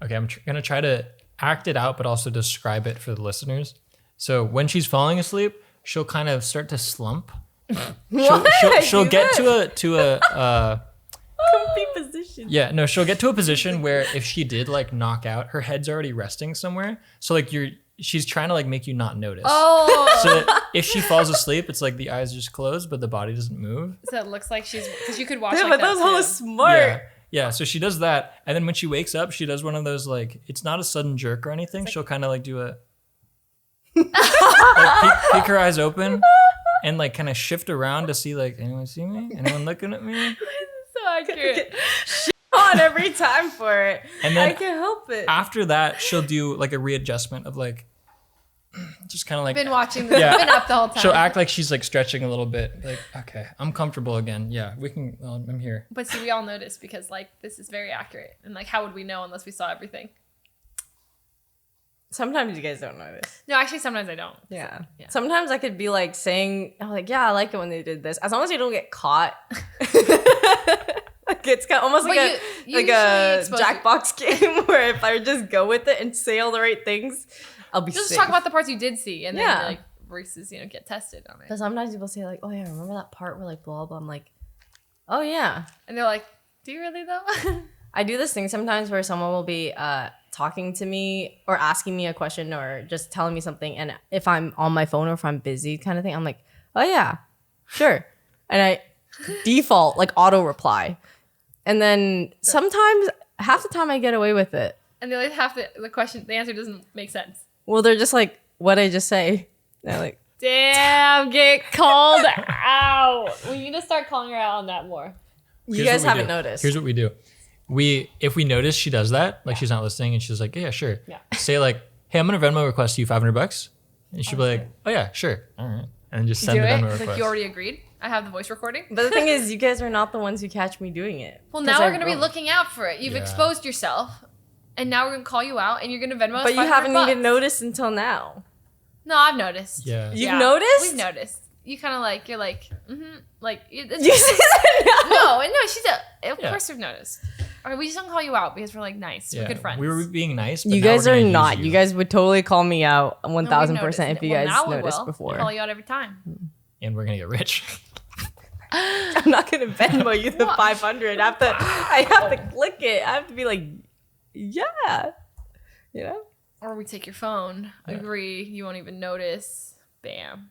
okay, I'm gonna try to act it out, but also describe it for the listeners. So when she's falling asleep, she'll kind of start to slump. She'll get to a comfy position. Yeah, no, she'll get to a position where if she did like knock out, her head's already resting somewhere. So like she's trying to like make you not notice. Oh. So that if she falls asleep, it's like the eyes just closed, but the body doesn't move. So it looks like she's, because you could watch Yeah, like but that was hella too. smart. Yeah. Yeah, so she does that. And then when she wakes up, she does one of those like, it's not a sudden jerk or anything. She'll kind of like do a, like peek her eyes open and like kind of shift around to see like, anyone see me? Anyone looking at me? So accurate. On every time for it. And then I can't help it. after that, she'll do like a readjustment of like, just kind of like, Been watching this. Yeah. Been up the whole time. she'll act like she's like stretching a little bit. Like, okay, I'm comfortable again. Yeah, we can, I'm here. But see, we all noticed because like this is very accurate. And like, how would we know unless we saw everything? Sometimes you guys don't notice. No, actually, sometimes I don't. Yeah. Yeah. Sometimes I could be like saying, I'm like, yeah, I like it when they did this. As long as you don't get caught. Like it's kind of almost But like you a usually expose Jackbox game where if I just go with it and say all the right things, I'll be Just safe. talk about the parts you did see, and then Yeah. like versus get tested on it. But sometimes people say like, oh yeah, remember that part where like blah blah. I'm like, oh yeah. And they're like, "Do you really though?" I do this thing sometimes where someone will be talking to me or asking me a question or just telling me something, and if I'm on my phone or if I'm busy kind of thing, I'm like, oh yeah, sure. And I default like auto reply. And then sometimes half the time I get away with it. And they're like, half the answer doesn't make sense. Well, they're just like, what'd I just say? And they're like, Damn, get called out. We need to start calling her out on that more. you Here's guys what we haven't do. noticed. Here's what we do. If we notice she does that, like she's not listening and she's like, yeah, sure. Yeah. Say like, hey, I'm gonna Venmo request you $500. And she'll be like, oh yeah, sure. All right. And then just send Do the it. Venmo It's request. like you already agreed. I have the voice recording. But the thing is, you guys are not the ones who catch me doing it. Well, 'Cause now we're I going to be won't. looking out for it. You've Yeah. exposed yourself, and now we're going to call you out, and you're going to Venmo us But you $500 haven't bucks. even noticed until now. No, I've noticed. Yeah. You've noticed? We've noticed. You kind of like, you're like, like, You said that now. no, she's of Yeah. course we've noticed. All right, we just don't call you out because we're like nice. Yeah. We're good friends. We were being nice. But You now guys we're are gonna use not. You guys would totally call me out No, we've 1,000% noticed if it. you Well, guys now we noticed will. before. We call you out every time. And we're gonna get rich. I'm not gonna Venmo you the 500. I have to click it. I have to be like, yeah, you know. Or we take your phone. Agree. You won't even notice. Bam.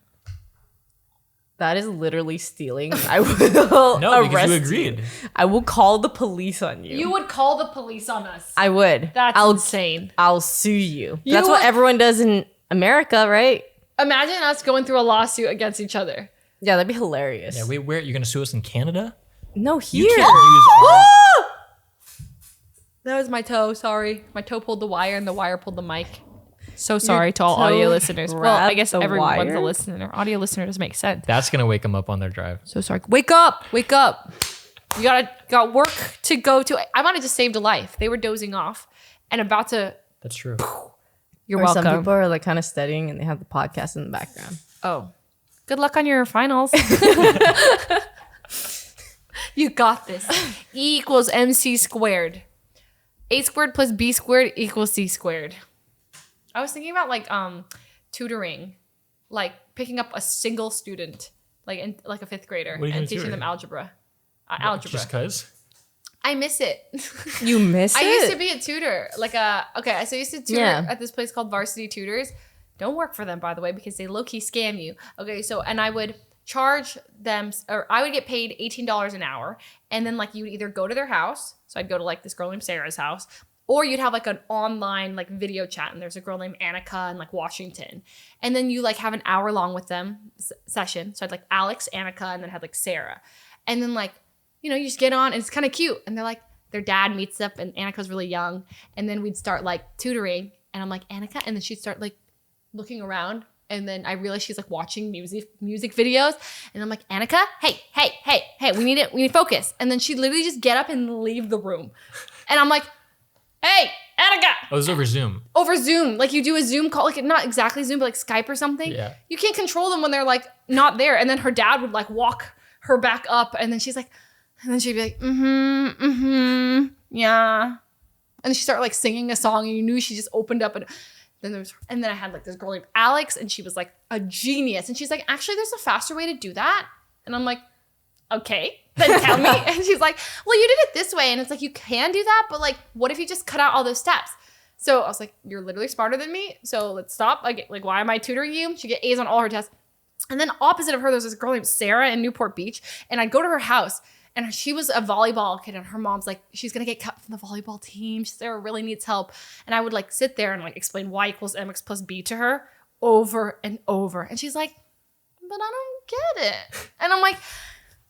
That is literally stealing. I will No, because arrest you agreed. I will call the police on you. You would call the police on us. I would. That's I'll insane. I'll sue you. You That's what would- everyone does in America, right? Imagine us going through a lawsuit against each other. Yeah, that'd be hilarious. Yeah, wait, where you're gonna sue us in Canada? No, You here. can't use our That was my toe. Sorry. My toe pulled the wire and the wire pulled the mic. So sorry to all toe audio listeners. Well, I grabbed guess the everyone's wire? a listener. Audio listener doesn't make sense. That's gonna wake them up on their drive. So sorry. Wake up. Wake up. You got work to go to. I might have just saved a life. They were dozing off and about to. That's true. You're Or welcome. some people are like kind of studying and they have the podcast in the background. Oh. Good luck on your finals. You got this. E equals MC squared. A squared plus B squared equals C squared. I was thinking about like tutoring, like picking up a single student, like in like a fifth grader, What are you and gonna teaching tutor? them algebra. Algebra. Just cause? I miss it. You miss it? I used to be a tutor, so I used to tutor Yeah. at this place called Varsity Tutors. Don't work for them, by the way, because they low-key scam you. Okay, so, and I would charge them, or I would get paid $18 an hour, and then like you would either go to their house, so I'd go to like this girl named Sarah's house, or you'd have like an online like video chat, and there's a girl named Annika in like Washington, and then you like have an hour long with them session. So I'd like Alex, Annika, and then had like Sarah, and then like, you know, you just get on and it's kind of cute. And they're like, their dad meets up and Annika's really young. And then we'd start like tutoring. And I'm like, Annika. And then she'd start like looking around And then I realized she's like watching music videos. And I'm like, Annika, hey, we need focus. And then she'd literally just get up and leave the room. And I'm like, hey, Annika. Oh, it was over Zoom. Over Zoom. Like you do a Zoom call, like not exactly Zoom, but like Skype or something. Yeah. You can't control them when they're like not there. And then her dad would like walk her back up. And then she's like, and then she'd be like, yeah. And she started like singing a song and you knew she just opened up and then I had like this girl named Alex and she was like a genius. And she's like, actually, there's a faster way to do that. And I'm like, okay, then tell me. And she's like, well, you did it this way. And it's like, you can do that, but like, what if you just cut out all those steps? So I was like, you're literally smarter than me. So let's stop. Like, why am I tutoring you? She get A's on all her tests. And then opposite of her, there's this girl named Sarah in Newport Beach. And I'd go to her house and she was a volleyball kid and her mom's like, she's going to get cut from the volleyball team. Sarah really needs help. And I would like sit there and like explain y equals mx plus b to her over and over. And she's like, but I don't get it. And I'm like,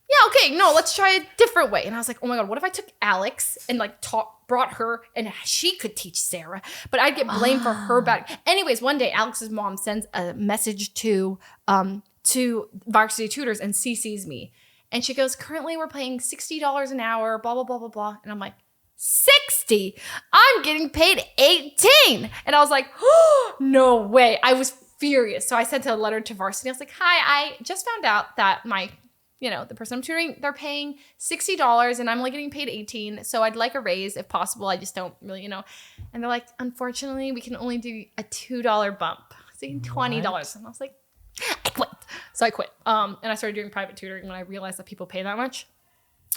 yeah, okay, no, let's try a different way. And I was like, oh my God, what if I took Alex and like brought her and she could teach Sarah, but I'd get blamed for her bad. Anyways, one day Alex's mom sends a message to Varsity Tutors and CCs me. And she goes, currently we're paying $60 an hour, blah, blah, blah, blah, blah. And I'm like, 60? I'm getting paid 18. And I was like, oh, no way. I was furious. So I sent a letter to Varsity. I was like, hi, I just found out that the person I'm tutoring, they're paying $60 and I'm only getting paid 18. So I'd like a raise if possible. I just don't really, And they're like, unfortunately, we can only do a $2 bump. So $20. And I was like, I quit. So I quit. And I started doing private tutoring when I realized that people pay that much.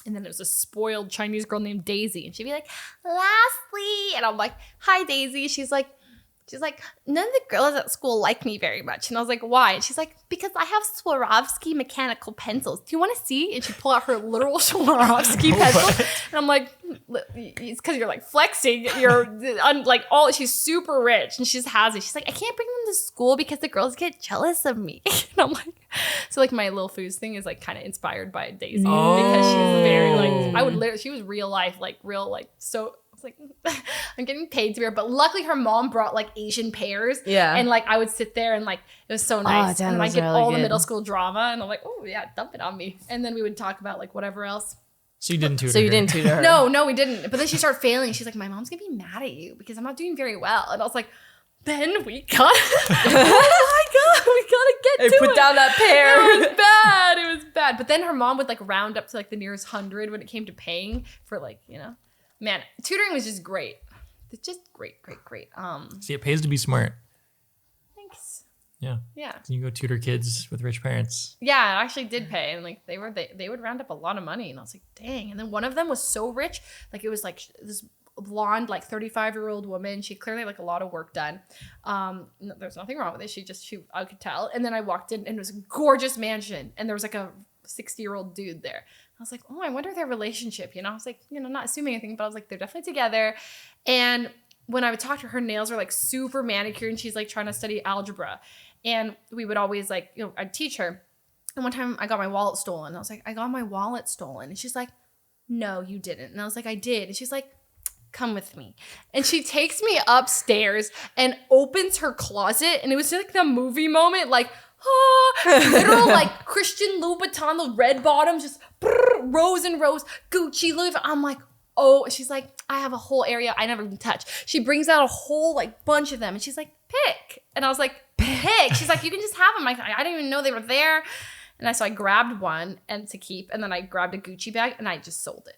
And then there was a spoiled Chinese girl named Daisy. And she'd be like, lastly. And I'm like, hi, Daisy. She's like, none of the girls at school like me very much. And I was like, why? And she's like, because I have Swarovski mechanical pencils. Do you want to see? And she pulled out her literal Swarovski pencil. And I'm like, it's because you're like flexing. She's super rich and she just has it. She's like, I can't bring them to school because the girls get jealous of me. And I'm like, so like my Lil Foos thing is like kind of inspired by Daisy because she's very like, she was real life, so. Like, I'm getting paid to be her, but luckily her mom brought like Asian pears. Yeah. And like I would sit there and like it was so nice. Oh, damn, and I get really all the middle school drama and I'm like, oh yeah, dump it on me. And then we would talk about like whatever else. So you didn't tutor her? So you didn't tutor her? No, we didn't. But then she started failing. She's like, my mom's gonna be mad at you because I'm not doing very well. And I was like, then we got oh my God, we gotta get to it. Put down that pear. It was bad. But then her mom would like round up to like the nearest 100 when it came to paying for like, Man, tutoring was just great. It's just great. See, it pays to be smart. Thanks. Yeah. Can you go tutor kids with rich parents? Yeah, it actually did pay. And like they would round up a lot of money. And I was like, dang. And then one of them was so rich. Like it was like this blonde, like 35-year-old woman. She clearly had like a lot of work done. There's nothing wrong with it. I could tell. And then I walked in and it was a gorgeous mansion. And there was like a 60-year-old dude there. I was like, oh, I wonder their relationship. I was like, not assuming anything, but I was like, they're definitely together. And when I would talk to her, nails were like super manicured and she's like trying to study algebra. And we would always like, I'd teach her. And one time I got my wallet stolen. I was like, I got my wallet stolen. And she's like, no, you didn't. And I was like, I did. And she's like, come with me. And she takes me upstairs and opens her closet. And it was like the movie moment, like, literal like Christian Louboutin, the red bottoms, just rows and rows, Gucci, Louis Vuitton. I'm like, oh, she's like, I have a whole area I never even touched. She brings out a whole like bunch of them and she's like, pick. And I was like, pick. She's like, you can just have them. I didn't even know they were there. And so I grabbed one to keep, and then I grabbed a Gucci bag and I just sold it.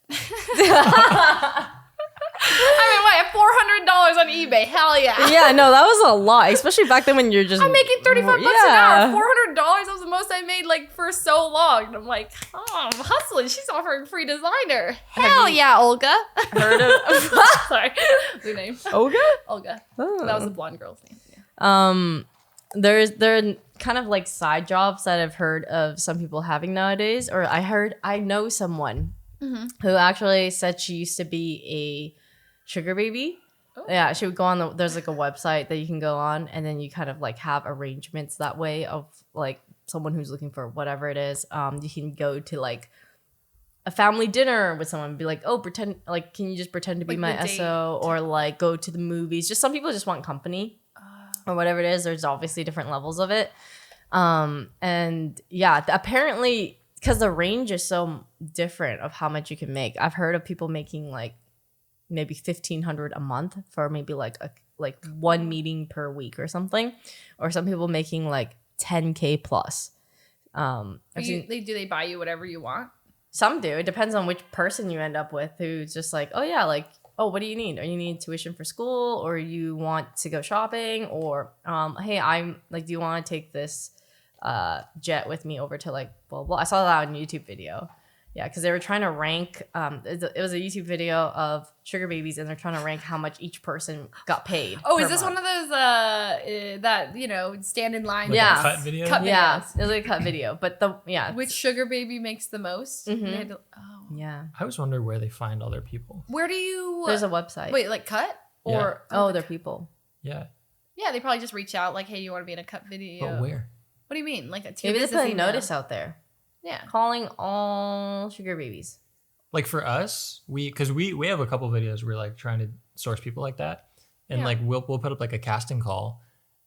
I mean, $400 on eBay. Hell yeah. Yeah, no, that was a lot, especially back then when you're just. I'm making $35 an hour. $400. That was the most I made like for so long. And I'm like, oh, I'm hustling. She's offering free designer. Hell yeah, Olga. Heard of? Sorry, the name. Olga. Oh. That was the blonde girl's name. Yeah. There are kind of like side jobs that I've heard of some people having nowadays, or I know someone who actually said she used to be a sugar baby. Oh. Yeah, she would go on there's like a website that you can go on and then you kind of like have arrangements that way of like someone who's looking for whatever it is. You can go to like a family dinner with someone and be like, oh, can you just pretend to be like my SO, or like go to the movies. Just some people just want company. or whatever it is. There's obviously different levels of it. And yeah, apparently because the range is so different of how much you can make. I've heard of people making like maybe $1,500 a month for maybe like one meeting per week or something, or some people making like 10K plus. Do they buy you whatever you want? Some do. It depends on which person you end up with, who's just like, oh yeah, like, oh, what do you need? Or you need tuition for school, or you want to go shopping, or hey, I'm like, do you want to take this jet with me over to like blah blah. I saw that on a YouTube video. Yeah, because they were trying to rank. It was a YouTube video of sugar babies, and they're trying to rank how much each person got paid. Oh, is this month. One of those that stand in line? Like yeah, cut video. Yeah, it was like a cut video. But which sugar baby makes the most? Mm-hmm. Yeah. I always wonder where they find all their people. Where do you? There's a website. Wait, like cut or? Yeah. They're people. Yeah. Yeah, they probably just reach out like, hey, you want to be in a cut video? But where? What do you mean? Like maybe they put a notice out there. Yeah. Calling all sugar babies. Like for us, we have a couple videos where we're like trying to source people like that. And like we'll put up like a casting call,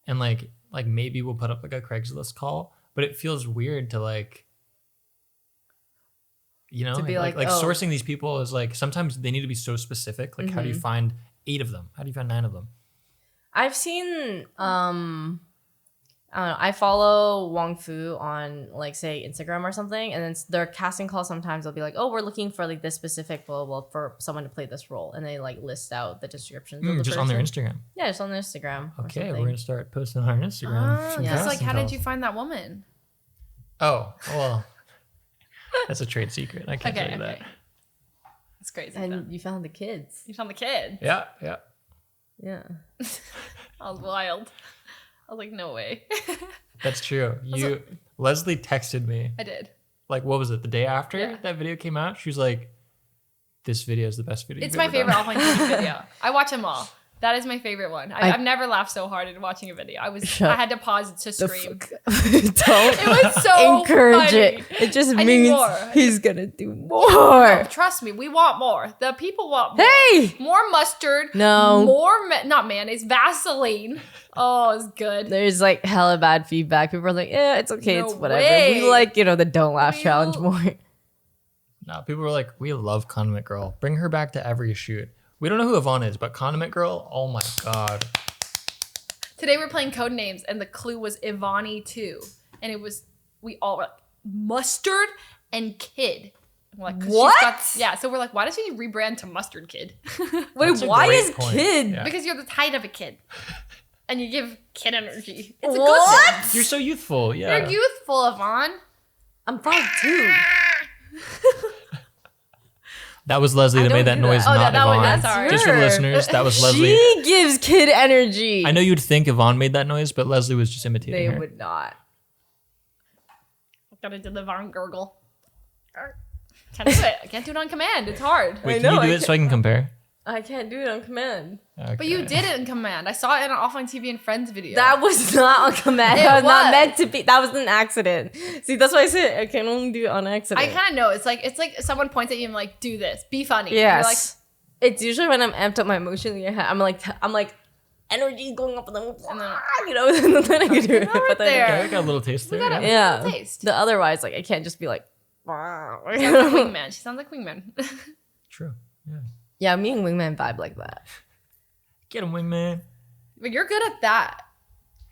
and like maybe we'll put up like a Craigslist call, but it feels weird to like, to be like sourcing these people is like, sometimes they need to be so specific. Like how do you find 8 of them? How do you find 9 of them? I've seen I don't know. I follow Wong Fu on like say Instagram or something, and then their casting call sometimes they'll be like, "Oh, we're looking for like this specific blah blah for someone to play this role," and they like list out the descriptions. Of the just person. On their Instagram. Yeah, just on their Instagram. Okay, we're gonna start posting on our Instagram. Because like, how did you find that woman? Oh well, that's a trade secret. I can't tell you that. That's crazy. And you found the kids. You found the kids. Yeah. Yeah. That was wild. I was like, no way. That's true. Leslie texted me. I did. Like, what was it? The day after that video came out? She was like, this video is the best video It's my favorite OfflineTV video. I watch them all. That is my favorite one. I've never laughed so hard in watching a video. I had to pause it to scream. Don't it was so encourage funny. it. It just means he's gonna do more. No, trust me, we want more. The people want more. Hey! More mustard. No. More, not mayonnaise, Vaseline. Oh, it's good. There's like hella bad feedback. People are like, yeah, it's okay. No It's whatever. way. We like, the don't laugh challenge more. No, people were like, we love Condiment Girl. Bring her back to every shoot. We don't know who Yvonne is, but Condiment Girl, oh my God. Today we're playing code names, and the clue was Yvonne too. And it was, we all were like, mustard and kid. And we're like, what? So we're like, why does she rebrand to Mustard Kid? Wait, why is kid? Yeah. Because you're the height of a kid. And you give kid energy. It's a What? good thing. You're so youthful, yeah. You're youthful, Yvonne. I'm 5'2". That was Leslie that made that noise, not Yvonne. Sorry. Just for the listeners, that was Leslie. She gives kid energy. I know you'd think Yvonne made that noise, but Leslie was just imitating They her. would not. Gotta do the Yvonne gurgle. Can't do it. I can't do it on command. It's hard. Wait, can you do it so I can compare? I can't do it on command. Okay. But you did it in command. I saw it in an OfflineTV and Friends video. That was not on command. That was not meant to be. That was an accident. See, that's why I said I can only do it on accident. I kind of know. It's like someone points at you and like, do this. Be funny. Yes. It's usually when I'm amped up my emotion. I'm like energy going up and then then I can do it. But then there. I got a little taste there. yeah. Taste. The otherwise, like I can't just be like. Wingman. She sounds like Wingman. True. Yeah. Yeah, me and Wingman vibe like that. Get him, Wingman. But you're good at that.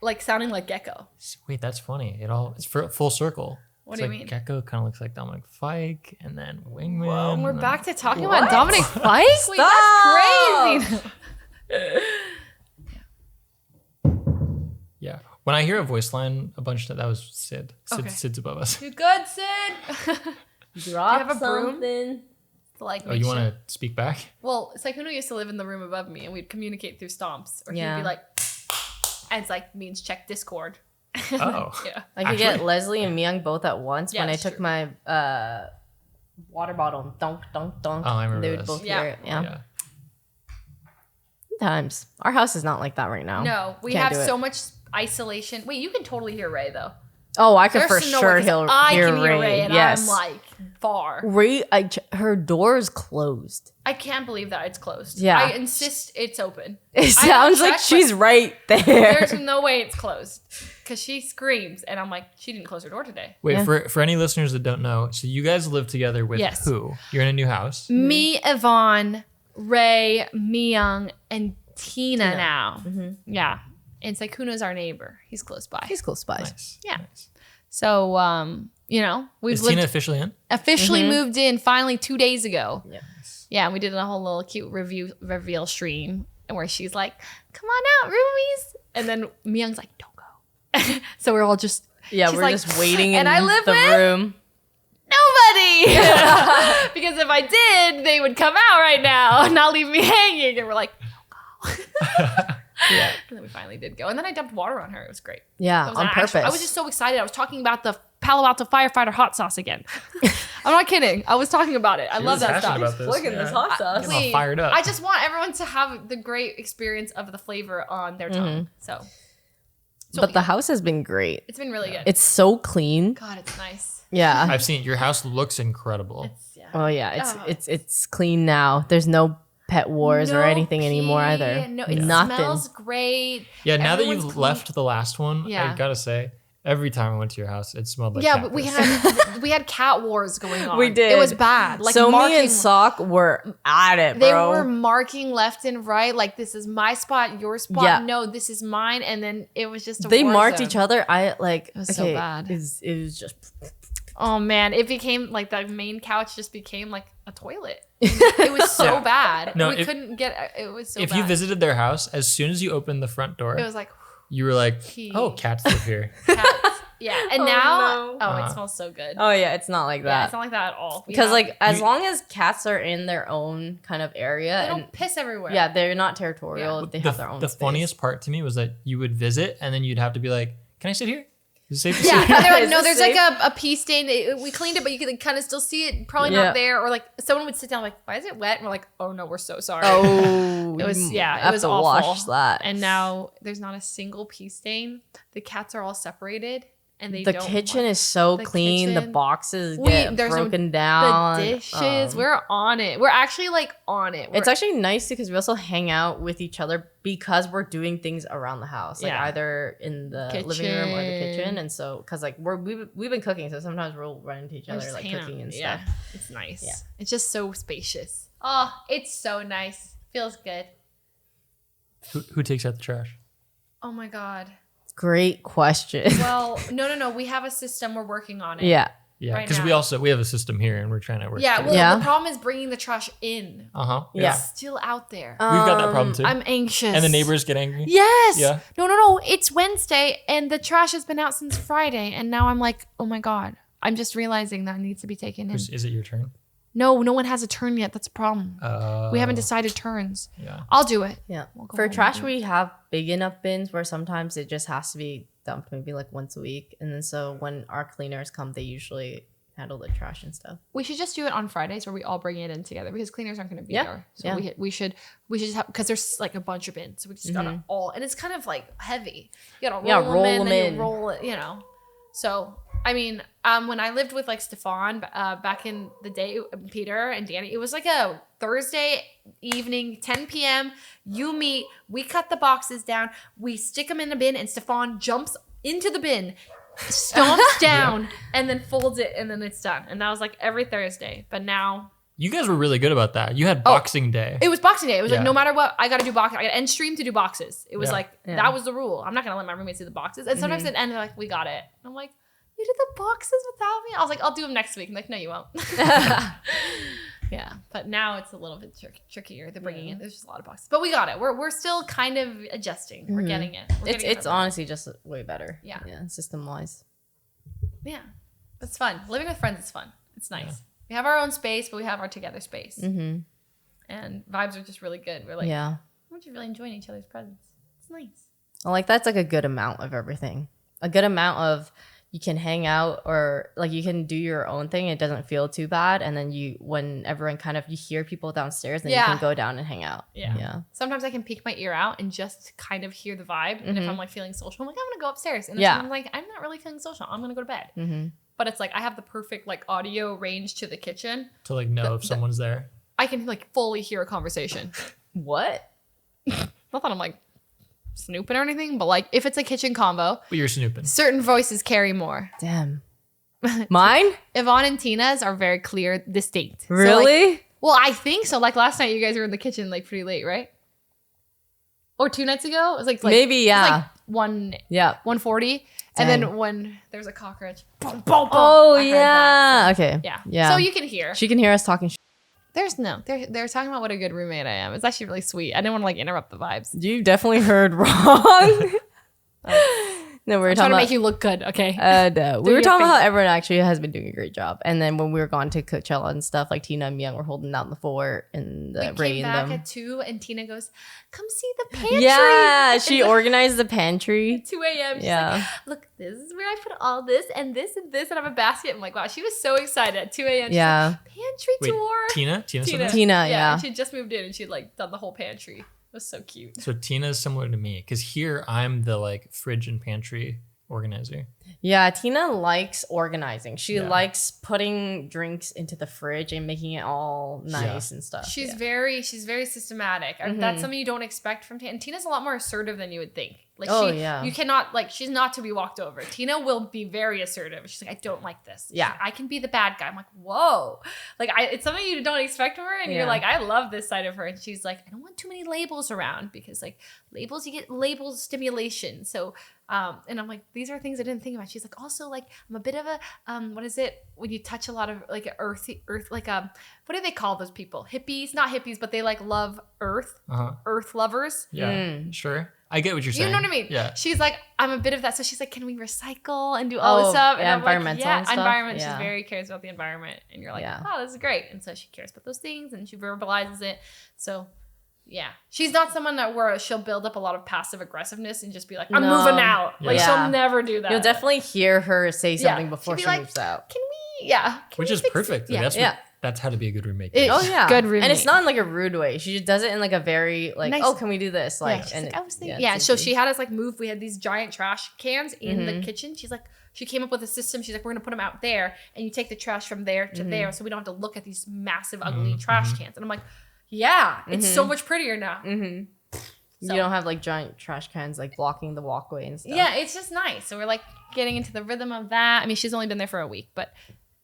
Like sounding like Gecko. Wait, that's funny. It's full circle. What do you mean? Gecko kind of looks like Dominic Fike, and then Wingman. Whoa, we're back to talking What? about Dominic Fike? Wait, that's crazy. Yeah. When I hear a voice line a bunch, that was Sid. Okay. Sid's above us. You good, Sid? Drop have a broom? something. Like, Oh, you want to speak back? Well, Sykkuno used to live in the room above me, and we'd communicate through stomps. Or Yeah. he'd be like, and it's like, means check Discord. Oh. Yeah. I could get Leslie and Myung both at once Yeah, when I it's took true. my water bottle and dunk, dunk, dunk. Oh, I remember They would this. both Yeah. hear it. Yeah. Yeah. Sometimes. Our house is not like that right now. No, we Can't have do so it. much isolation. Wait, you can totally hear Ray, though. Oh, I could There's for no sure way, 'cause I hear can hear Ray. Ray, and Yes. I'm like far. Ray, her door is closed. I can't believe that it's closed. Yeah. I insist it's open. It I sounds like checked, she's but right there. There's no way it's closed because she screams, and I'm like, she didn't close her door today. Wait, Yeah. for any listeners that don't know, so you guys live together with Yes. who? You're in a new house. Me, Yvonne, Ray, Myung, and Tina now. Yeah. And it's like, who knows our neighbor? He's close by. He's close by. Nice. Yeah. Nice. So, we've Is lived, Tina officially in? officially moved in finally 2 days ago. Yeah. Yeah, and we did a whole little cute reveal stream where she's like, "Come on out, roomies," and then Myung's like, "Don't go." So we're all just Yeah, she's we're like, just waiting in and I live the with room. nobody because if I did, they would come out right now and not leave me hanging. And we're like, "Don't go." Yeah. And then we finally did go, and then I dumped water on her. It was great. Yeah, That was on an purpose. I was just so excited. I was talking about the Palo Alto firefighter hot sauce again. I'm not kidding. I was talking about it. I love that stuff. this hot sauce. Getting all fired up. I just want everyone to have the great experience of the flavor on their tongue. So But the house has been great. it's been really good. It's so clean. God, it's nice. Yeah. I've seen it. Your house looks incredible. Yeah. Oh yeah, Oh. it's clean now. There's no pet wars or No anything anymore pee, either. No, it Nothing. smells great. Yeah, now that Everyone's you've clean. left the last one, Yeah. I gotta say, every time I went to your house, it smelled like Yeah, cat but we piss. had we had cat wars going on. We did. It was bad. Like so me marking, and Sock were at it, they bro. were marking left and right. Like, this is my spot, your spot. Yeah. No, this is mine. And then it was just a They war marked zone. each other. I like. It was so bad. It was just. Oh man, it became like the main couch just became like a toilet. It was so bad. No, we couldn't get it. Was so if bad. you visited their house, as soon as you opened the front door, it was like you were like, He- "Oh, cats live here." cats. Yeah, and Oh, now no. it Uh-huh. smells so good. Oh yeah, it's not like Yeah, that. it's not like that at all. We Because have- like as You- long as cats are in their own kind of area they and don't piss everywhere. yeah, they're not territorial. Yeah. They have their own. The space. funniest part to me was that you would visit and then you'd have to be like, "Can I sit here? Is it safe to Yeah, sit?" and they're like, Is no, this there's safe? like a pee stain. We cleaned it, but you can kind of still see it. Probably Yeah. not there. Or like someone would sit down, like, why is it wet? And we're like, oh no, we're so sorry. Oh, It was you yeah, it have was to awful. wash that. And now there's not a single pee stain. The cats are all separated, and they the don't kitchen want- is so the clean. The kitchen- boxes We- get there's no- broken down. the dishes. We're on it. We're actually like on it. It's We're- actually nice because we also hang out with each other because we're doing things around the house, like Yeah. either in the living room or the kitchen. Kitchen. And so, because like we've been cooking, so sometimes we'll run into each I other just like hang out. cooking and Yeah, stuff. it's nice. Yeah. It's just so spacious. Oh, it's so nice. Feels good. Who takes out the trash? Oh my god. Great question. Well, no. We have a system. We're working on it. Yeah. Yeah, Right because now. we have a system here and we're trying to work. Yeah. through Well, it. Yeah. the problem is bringing the trash in. Uh-huh. Yeah. It's still out there. We've got that problem too. I'm anxious. And the neighbors get angry. Yes. Yeah. No. It's Wednesday, and the trash has been out since Friday, and now I'm like, oh my god. I'm just realizing that it needs to be taken in. Is it your turn? No one has a turn yet. That's a problem. We haven't Oh. decided turns. Yeah. I'll do it. Yeah. We'll go For home trash, and do we have big enough bins where sometimes it just has to be dumped maybe like once a week. And then so when our cleaners come, they usually handle the trash and stuff. We should just do it on Fridays where we all bring it in together because cleaners aren't going to be Yeah, there. So yeah. we should just have, because there's like a bunch of bins. So we just gotta all, and it's kind of like heavy. You gotta roll, roll them in, them then in. you roll it, you know. So, I mean, when I lived with like Stefan back in the day, Peter and Danny, it was like a Thursday evening, 10 p.m. You meet, we cut the boxes down, we stick them in a bin, and Stefan jumps into the bin, stomps down, and then folds it, and then it's done. And that was like every Thursday. But now You guys were really good about that. You had Boxing Day. it was Boxing Day. It was Yeah. like no matter what, I got to do boxing. I got to end stream to do boxes. It was Yeah. like that was the rule. I'm not gonna let my roommates do the boxes. And sometimes at the end they're like, "We got it." And I'm like, "You did the boxes without me?" I was like, "I'll do them next week." I'm like, "No, you won't." Yeah, but now it's a little bit trickier. They're bringing in. There's just a lot of boxes, but we got it. We're still kind of adjusting. We're getting it. We're getting It's it. honestly just way better. Yeah. System wise. Yeah, it's fun. Living with friends is fun. It's nice. We have our own space, but we have our together space, and vibes are just really good. We're like, Yeah. we're just really enjoying each other's presence. It's nice. Like that's like a good amount of everything. A good amount of you can hang out or like you can do your own thing. It doesn't feel too bad. And then when everyone kind of, you hear people downstairs, then you can go down and hang out. Yeah. Sometimes I can peek my ear out and just kind of hear the vibe. And if I'm like feeling social, I'm like, I'm going to go upstairs. And if I'm like, I'm not really feeling social, I'm going to go to bed. But it's like, I have the perfect like audio range to the kitchen. To like know if someone's there. I can like fully hear a conversation. What? Not that I'm like snooping or anything, but like if it's a kitchen convo, But you're snooping. certain voices carry more. Damn. Mine? Yvonne and Tina's are very clear, distinct. So, Really? like, well, I think so. Like last night, you guys were in the kitchen like pretty late, right? Or 2 nights ago? It was like Maybe, yeah. It was like 1:40, and then when there's a cockroach, boom, boom, boom. Oh, I heard yeah. that. Okay. Yeah. So you can hear. She can hear us talking. They're talking about what a good roommate I am. It's actually really sweet. I didn't want to like interrupt the vibes. You definitely heard wrong. No, we were I'm trying talking to about. make you look good, okay? No. We were talking about how everyone actually has been doing a great job. And then when we were gone to Coachella and stuff, like Tina and Myung were holding down the fort and the We Ray came and back them. at 2, and Tina goes, "Come see the pantry." Yeah, she organized the pantry. 2 a.m. She's like, "Look, this is where I put all this and this and this, and I have a basket." I'm like, wow, she was so excited at 2 a.m. She's Yeah. like, pantry Wait, tour. Tina said that? Tina, yeah. She just moved in and she'd like done the whole pantry. It was so cute. So Tina's similar to me because here I'm the like fridge and pantry organizer. Yeah, Tina likes organizing. She Yeah. likes putting drinks into the fridge and making it all nice and stuff. She's very systematic. That's something you don't expect from Tina. And Tina's a lot more assertive than you would think. Like you cannot like she's not to be walked over. Tina will be very assertive. She's like, I don't like this. Yeah. Like, I can be the bad guy. I'm like, whoa. Like it's something you don't expect from her. And you're like, I love this side of her. And she's like, I don't want too many labels around because like labels, you get label stimulation. So and I'm like, these are things I didn't think about. She's like, also like I'm a bit of a what is it when you touch a lot of like earth like what do they call those people? Hippies, not hippies, but they like love earth, earth lovers. Yeah, sure. I get what you're saying. You know what I mean? Yeah. She's like, I'm a bit of that. So she's like, can we recycle and do all this stuff? And yeah, I'm environmental like, yeah, and stuff. environment. Yeah. She's very cares about the environment. And you're like, Yeah. oh, this is great. And so she cares about those things and she verbalizes it. So yeah, she's not someone that where she'll build up a lot of passive aggressiveness and just be like, I'm moving out. Like she'll never do that. You'll definitely hear her say something before She'll she be like, moves out. Can we? Yeah. Which is perfect. Yeah. That's how to be a good roommate. It- Oh yeah, Good roommate. and it's not in like a rude way. She just does it in like a very like, Nice. oh, can we do this? Like, she's and like, I was thinking, it's so easy. she had us like move. We had these giant trash cans in the kitchen. She's like, she came up with a system. She's like, we're gonna put them out there, and you take the trash from there to there, so we don't have to look at these massive, ugly trash cans. And I'm like, yeah, it's so much prettier now. You don't have like giant trash cans like blocking the walkway and stuff. Yeah, it's just nice. So we're like getting into the rhythm of that. I mean, she's only been there for a week, but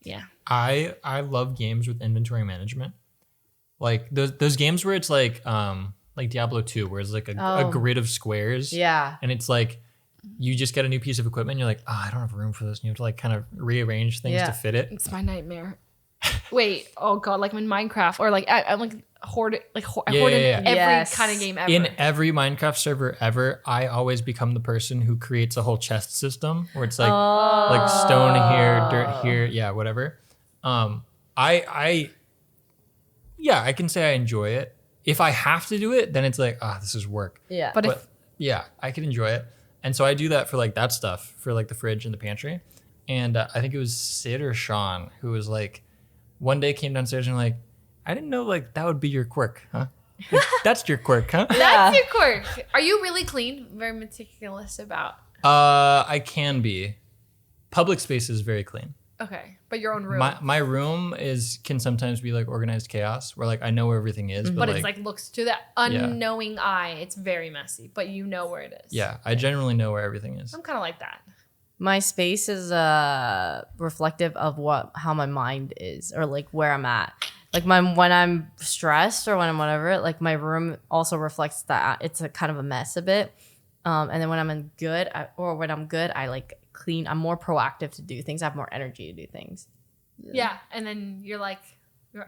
yeah. I love games with inventory management. Like those games where it's like Diablo 2, where it's like a grid of squares. Yeah. And it's like you just get a new piece of equipment and you're like, I don't have room for this. And you have to like kind of rearrange things to fit it. It's my nightmare. Wait, oh god, like in Minecraft or like I'm like hoarded, like I Yeah, hoard in yeah, yeah. every kind of game ever. In every Minecraft server ever, I always become the person who creates a whole chest system where it's like stone here, dirt here, yeah, whatever. I can say I enjoy it. If I have to do it, then it's like, this is work. Yeah. But yeah, I can enjoy it. And so I do that for like that stuff, for like the fridge and the pantry. And I think it was Sid or Sean who was like, one day came downstairs and like, I didn't know like that would be your quirk, huh? Like, that's your quirk, huh? That's your quirk. Are you really clean? Very meticulous about. I can be. Public space is very clean. Okay, but your own room. My room can sometimes be like organized chaos where like I know where everything is, but it's like looks to the unknowing eye. It's very messy, but you know where it is. yeah, I generally know where everything is. I'm kind of like that. My space is reflective of how my mind is or like where I'm at. Like when I'm stressed or when I'm whatever, like my room also reflects that it's a kind of a mess a bit. And then when I'm good, I like clean. I'm more proactive to do things. I have more energy to do things. Yeah, and then you're like,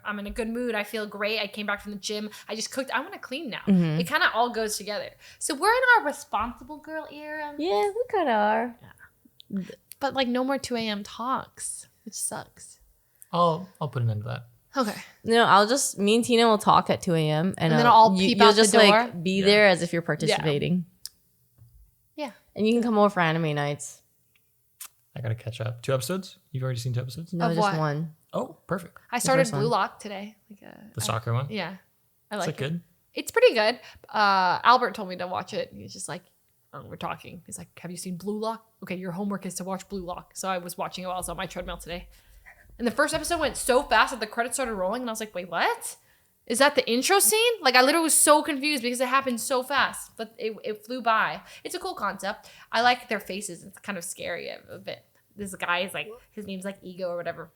I'm in a good mood. I feel great. I came back from the gym. I just cooked. I want to clean now. It kind of all goes together. So we're in our responsible girl era. Yeah, we kind of are. But like no more 2 a.m. talks, which sucks. I'll put an end to that. Okay. Me and Tina will talk at 2 a.m. And then I'll peep you'll out the just door. like be there as if you're participating. Yeah. And you can come over for anime nights. I gotta catch up. 2 episodes? You've already seen 2 episodes? No, Of just what? one. Oh, perfect. I started first Blue one. Lock today. The soccer one? Yeah. I Is like that it. good? It's pretty good. Albert told me to watch it. He's just like, we're talking. He's like, have you seen Blue Lock? Okay, your homework is to watch Blue Lock. So I was watching it while I was on my treadmill today. And the first episode went so fast that the credits started rolling. And I was like, wait, what? Is that the intro scene? Like, I literally was so confused because it happened so fast. But it flew by. It's a cool concept. I like their faces. It's kind of scary a bit. This guy is like, his name's like Ego or whatever.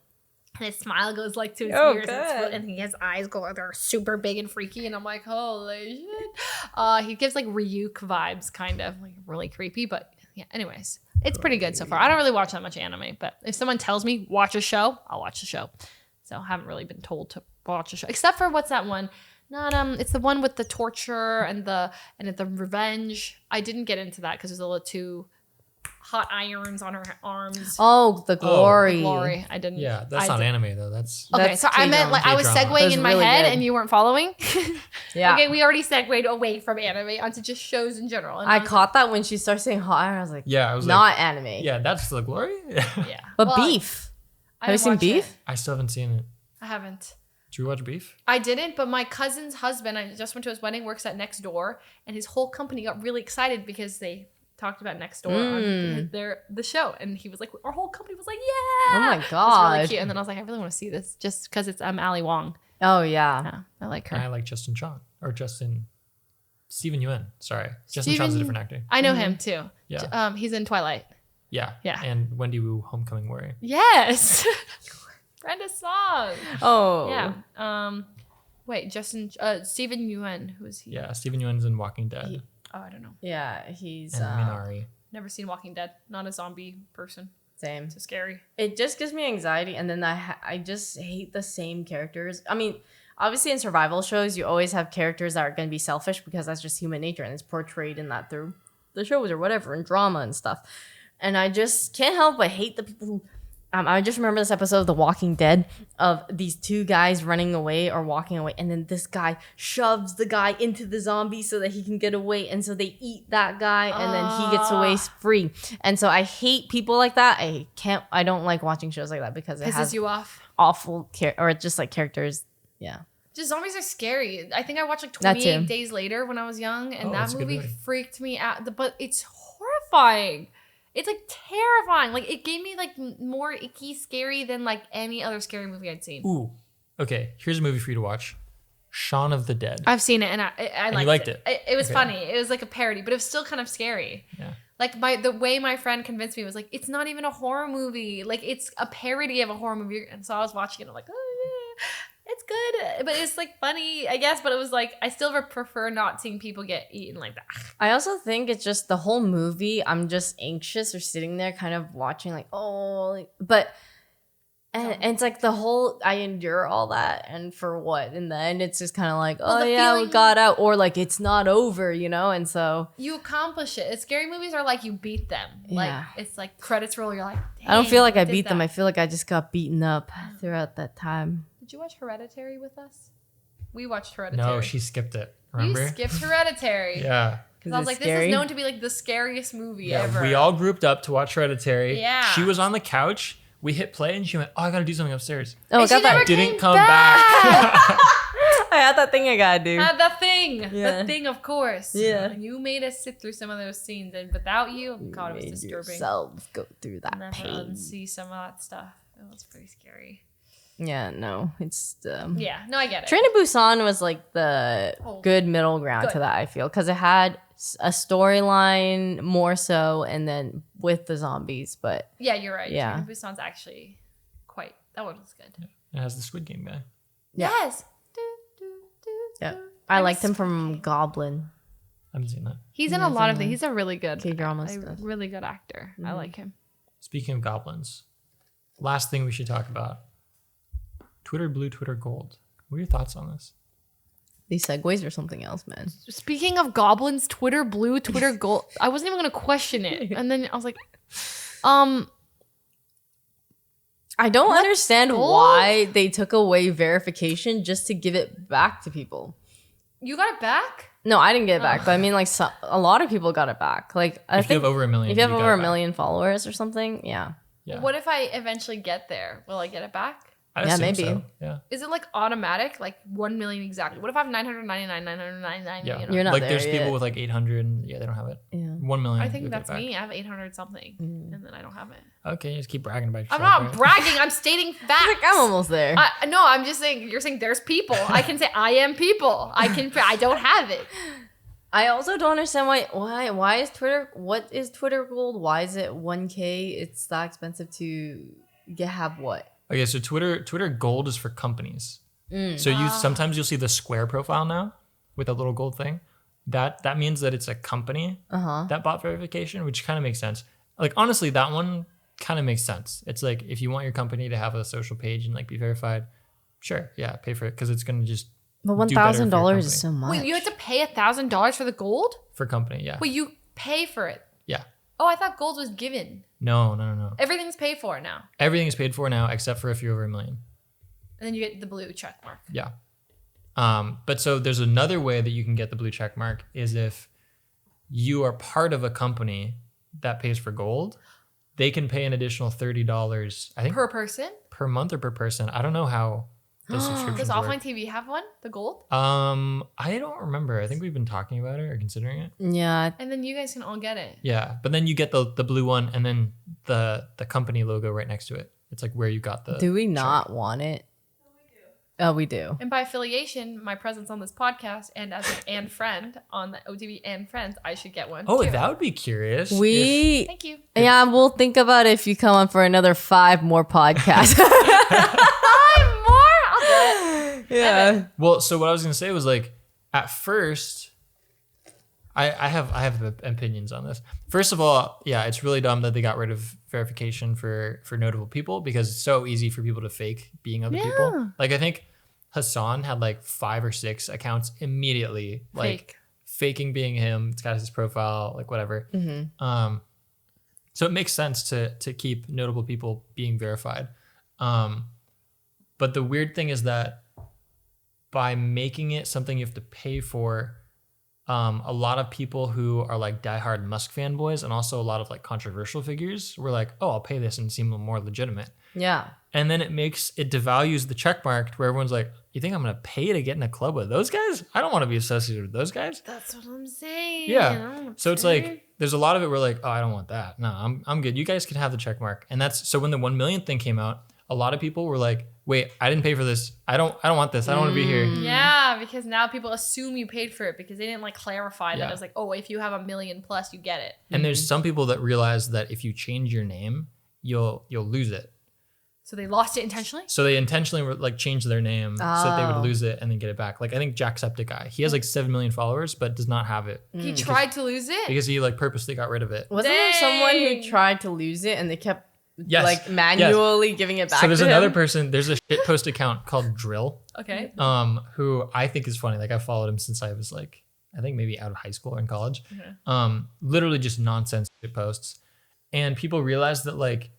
And his smile goes like to his ears, and he has eyes go, they're super big and freaky, and I'm like, holy shit. He gives like Ryuk vibes, kind of like really creepy, but yeah. Anyways, it's pretty good so far. I don't really watch that much anime, but if someone tells me watch a show, I'll watch the show. So I haven't really been told to watch a show, except for what's that one? Not it's the one with the torture and the revenge. I didn't get into that because there's a little too hot irons on her arms. Oh, the glory. Glory. I didn't. Yeah, that's not anime though. That's Okay, That's so I meant like I was K-drama. segueing That's in my really head good. and you weren't following. Yeah. Okay, we already segued away from anime onto just shows in general. And I was caught that when she started saying hot iron. I was like, yeah. I was not like, anime. yeah, that's the glory. like, yeah. But Well, beef. I Have you didn't seen watch Beef? it. I still haven't seen it. I haven't. Did you watch Beef? I didn't, but my cousin's husband, I just went to his wedding, works at Next Door, and his whole company got really excited because they talked about Next Door on the show, and he was like, our whole company was like, yeah. Oh my It was god. really cute. And then I was like, I really want to see this just because it's Ali Wong. Oh yeah. Yeah, I like her. And I like Justin Chong or Steven Yeun. Sorry, Justin Steven- Chong's a different actor. I know him too. Yeah. He's in Twilight. Yeah. Yeah. And Wendy Wu, Homecoming Warrior. Yes. Brenda Song. Oh. Yeah. Wait, Steven Yeun. Who is he? Yeah, Steven Yeun's in Walking Dead. Oh, I don't know. Yeah, he's And Minari. Never seen Walking Dead. Not a zombie person. same. So scary. It just gives me anxiety, and then I just hate the same characters. I mean, obviously in survival shows, you always have characters that are going to be selfish because that's just human nature, and it's portrayed in that through the shows or whatever, and drama and stuff. And I just can't help but hate the people who. I just remember this episode of The Walking Dead of these 2 guys running away or walking away, and then this guy shoves the guy into the zombie so that he can get away, and so they eat that guy, and then he gets away free. And so I hate people like that. I don't like watching shows like that because it Pisses has you off. awful or just like characters. Yeah. Just zombies are scary. I think I watched like That too. 28 Days Later when I was young, and Oh, that that's a good movie movie. freaked me out. But it's horrifying. It's like terrifying. Like it gave me like more icky, scary than like any other scary movie I'd seen. Ooh. Okay, here's a movie for you to watch. Shaun of the Dead. I've seen it and I you liked it? It was Okay. funny. It was like a parody, but it was still kind of scary. Yeah. Like the way my friend convinced me was like, it's not even a horror movie. Like it's a parody of a horror movie. And so I was watching it. I'm like, oh yeah, it's good, but it's like funny, I guess. But it was like I still prefer not seeing people get eaten like that. I also think it's just the whole movie. I'm just anxious or sitting there kind of watching like, and it's like the whole, I endure all that. And for what? In the end, it's just kind of like, Well, oh the yeah, we feeling- got out. Or like, it's not over, And so You accomplish it. Scary movies are like you beat them. Like Yeah. it's like credits roll. You're like, I don't feel like I I did beat them. that. I feel like I just got beaten up throughout that time. Did you watch Hereditary with us? We watched Hereditary. No, she skipped it. Remember? You skipped Hereditary. Yeah. Because I was like, this is known to be like the scariest movie ever. We all grouped up to watch Hereditary. Yeah. She was on the couch. We hit play and she went, oh, I got to do something upstairs. Oh, I And she got that. never Didn't came come back. I had that thing I gotta do. Had the thing. Yeah. The thing, of course. Yeah. You made us sit through some of those scenes, and without you, God, it was Made disturbing. yourselves go through that Never pain. unsee some of that stuff. It was pretty scary. Yeah, no, it's Yeah, no, I get it. Train to Busan was like the Oh. good middle ground to Good. that, I feel, because it had a storyline more so, and then with the zombies. But Yeah, you're right. Yeah. Train to Busan's actually quite. That one was good. It has the Squid Game guy. Yeah. Yes. yeah, I miss liked him from Goblin. I haven't seen that. He's in a lot of things. He's a really good K-drama a stuff. really good actor. I like him. Speaking of goblins, last thing we should talk about. Twitter Blue, Twitter Gold. What are your thoughts on this? These segues or something else, man. Speaking of goblins, Twitter blue, Twitter gold. I wasn't even gonna question it, and then I was like, I don't understand gold? why they took away verification just to give it back to people. you got it back? No, I didn't get it back, but I mean, like, a lot of people got it back. Like, I If you think have over a million. if you have got over it a back. million followers or something, yeah. Yeah. What if I eventually get there? Will I get it back? I Yeah, assume maybe. so. Yeah. Is it like automatic? Like 1 million exactly? What if I have 999? Yeah. You know? You're not like there there's yet. people with like 800 and they don't have it. Yeah. 1 million. I think you'll get that's it back. me. I have 800 something, and then I don't have it. Okay, you just keep bragging about yourself. I'm not right? bragging. I'm stating facts. I'm almost there. No, I'm just saying. You're saying there's people. I can say I am people. I don't have it. I also don't understand why is Twitter, what is Twitter Gold? Why is it 1K? It's that expensive to have what? Okay, so Twitter Gold is for companies. So sometimes you'll see the Square profile now with that little gold thing. That means that it's a company that bought verification, which kind of makes sense. Like honestly, that one kind of makes sense. It's like if you want your company to have a social page and like be verified, sure, yeah, pay for it because it's gonna just. But do better for your $1,000 is company. so much. Wait, you have to pay $1,000 for the gold? For company, yeah. Wait, you pay for it? Yeah. Oh, I thought gold was given. No. Everything's paid for now, Everything is paid for now except for if you're over $1 million. and then you get the blue check mark. Yeah. But so there's another way that you can get the blue check mark is if you are part of a company that pays for gold, they can pay an additional $30, I think Per person? per month or per person. I don't know how those subscriptions Does work. OfflineTV have one? The gold? I don't remember. I think we've been talking about it or considering it. Yeah. And then you guys can all get it. Yeah, but then you get the blue one and then the company logo right next to it. It's like where you got the. Do we not want it? Oh, we do. And by affiliation, my presence on this podcast and as an friend on the OTV and Friends, I should get one. Oh, too. that would be curious. We, Thank you. yeah, we'll think about it if you come on for another 5 more podcasts. 5 more? I'll do it. Yeah. Well, so what I was gonna say was like, at first, I have opinions on this. First of all, yeah, it's really dumb that they got rid of verification for notable people because it's so easy for people to fake being other people. Like I think Hassan had like 5 or 6 accounts immediately, like faking being him. It's got his profile, like whatever. So it makes sense to keep notable people being verified. But the weird thing is that by making it something you have to pay for, a lot of people who are like diehard Musk fanboys and also a lot of like controversial figures were like, oh, I'll pay this and seem more legitimate. Yeah. And then it devalues the check mark to where everyone's like, you think I'm going to pay to get in a club with those guys? I don't want to be associated with those guys. That's what I'm saying. Yeah. So it's like, there's a lot of it where like, oh, I don't want that. No, I'm good. You guys can have the check mark. And that's, so when the 1 million thing came out, a lot of people were like, wait, I didn't pay for this. I don't want this. I don't want to be here. Yeah, because now people assume you paid for it because they didn't like clarify that Yeah. it was like, oh, if you have 1 million plus, you get it. And there's some people that realize that if you change your name, you'll lose it. So they lost it intentionally? So they intentionally like changed their name so that they would lose it and then get it back. Like I think Jacksepticeye, he has like 7 million followers, but does not have it He tried to lose it? because he like purposely got rid of it. Wasn't there someone who Dang. tried to lose it and they kept Yes. like manually giving it back So there's to another him? person. There's a shitpost account called Drill, Okay. who I think is funny. Like I followed him since I was like, I think maybe out of high school or in college. Literally just nonsense shit posts, and people realized that like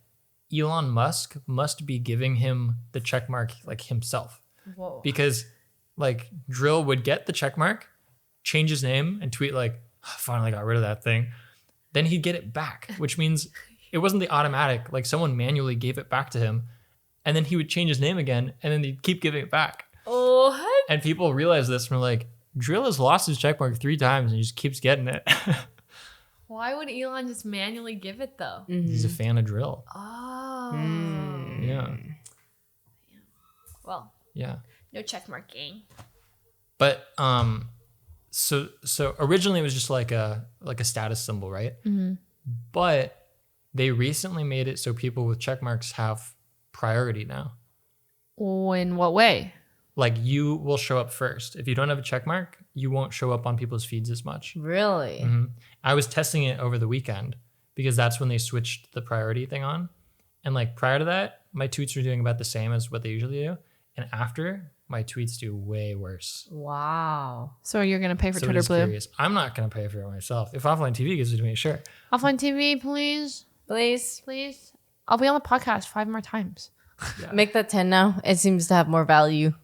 Elon Musk must be giving him the check mark like himself. Whoa. Because like Drill would get the check mark, change his name, and tweet like, finally got rid of that thing. Then he'd get it back, which means it wasn't the automatic, like someone manually gave it back to him. And then he would change his name again, and then he'd keep giving it back. What? And people realized this and were like, Drill has lost his check mark 3 times and he just keeps getting it. Why would Elon just manually give it though? He's a fan of Drill. Oh. Yeah. Well, Yeah. no check mark gang. But so originally it was just like a status symbol, right? But they recently made it so people with check marks have priority now. Oh, in what way? Like you will show up first. If you don't have a check mark, you won't show up on people's feeds as much. Really? I was testing it over the weekend because that's when they switched the priority thing on. And like prior to that, my tweets were doing about the same as what they usually do. And after, my tweets do way worse. Wow. So you're gonna pay for So it Twitter is Blue? curious. I'm not going to pay for it myself. If OfflineTV gives it to me, sure. OfflineTV, please, Please please. I'll be on the podcast 5 more times. make that 10 now. It seems to have more value.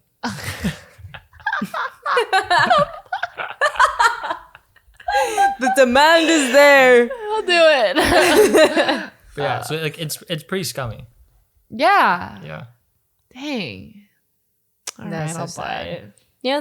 The demand is there. I'll do it. But yeah, so like it's pretty scummy. Yeah. Yeah. Dang. All That's right, so I'll buy sad. it. You know,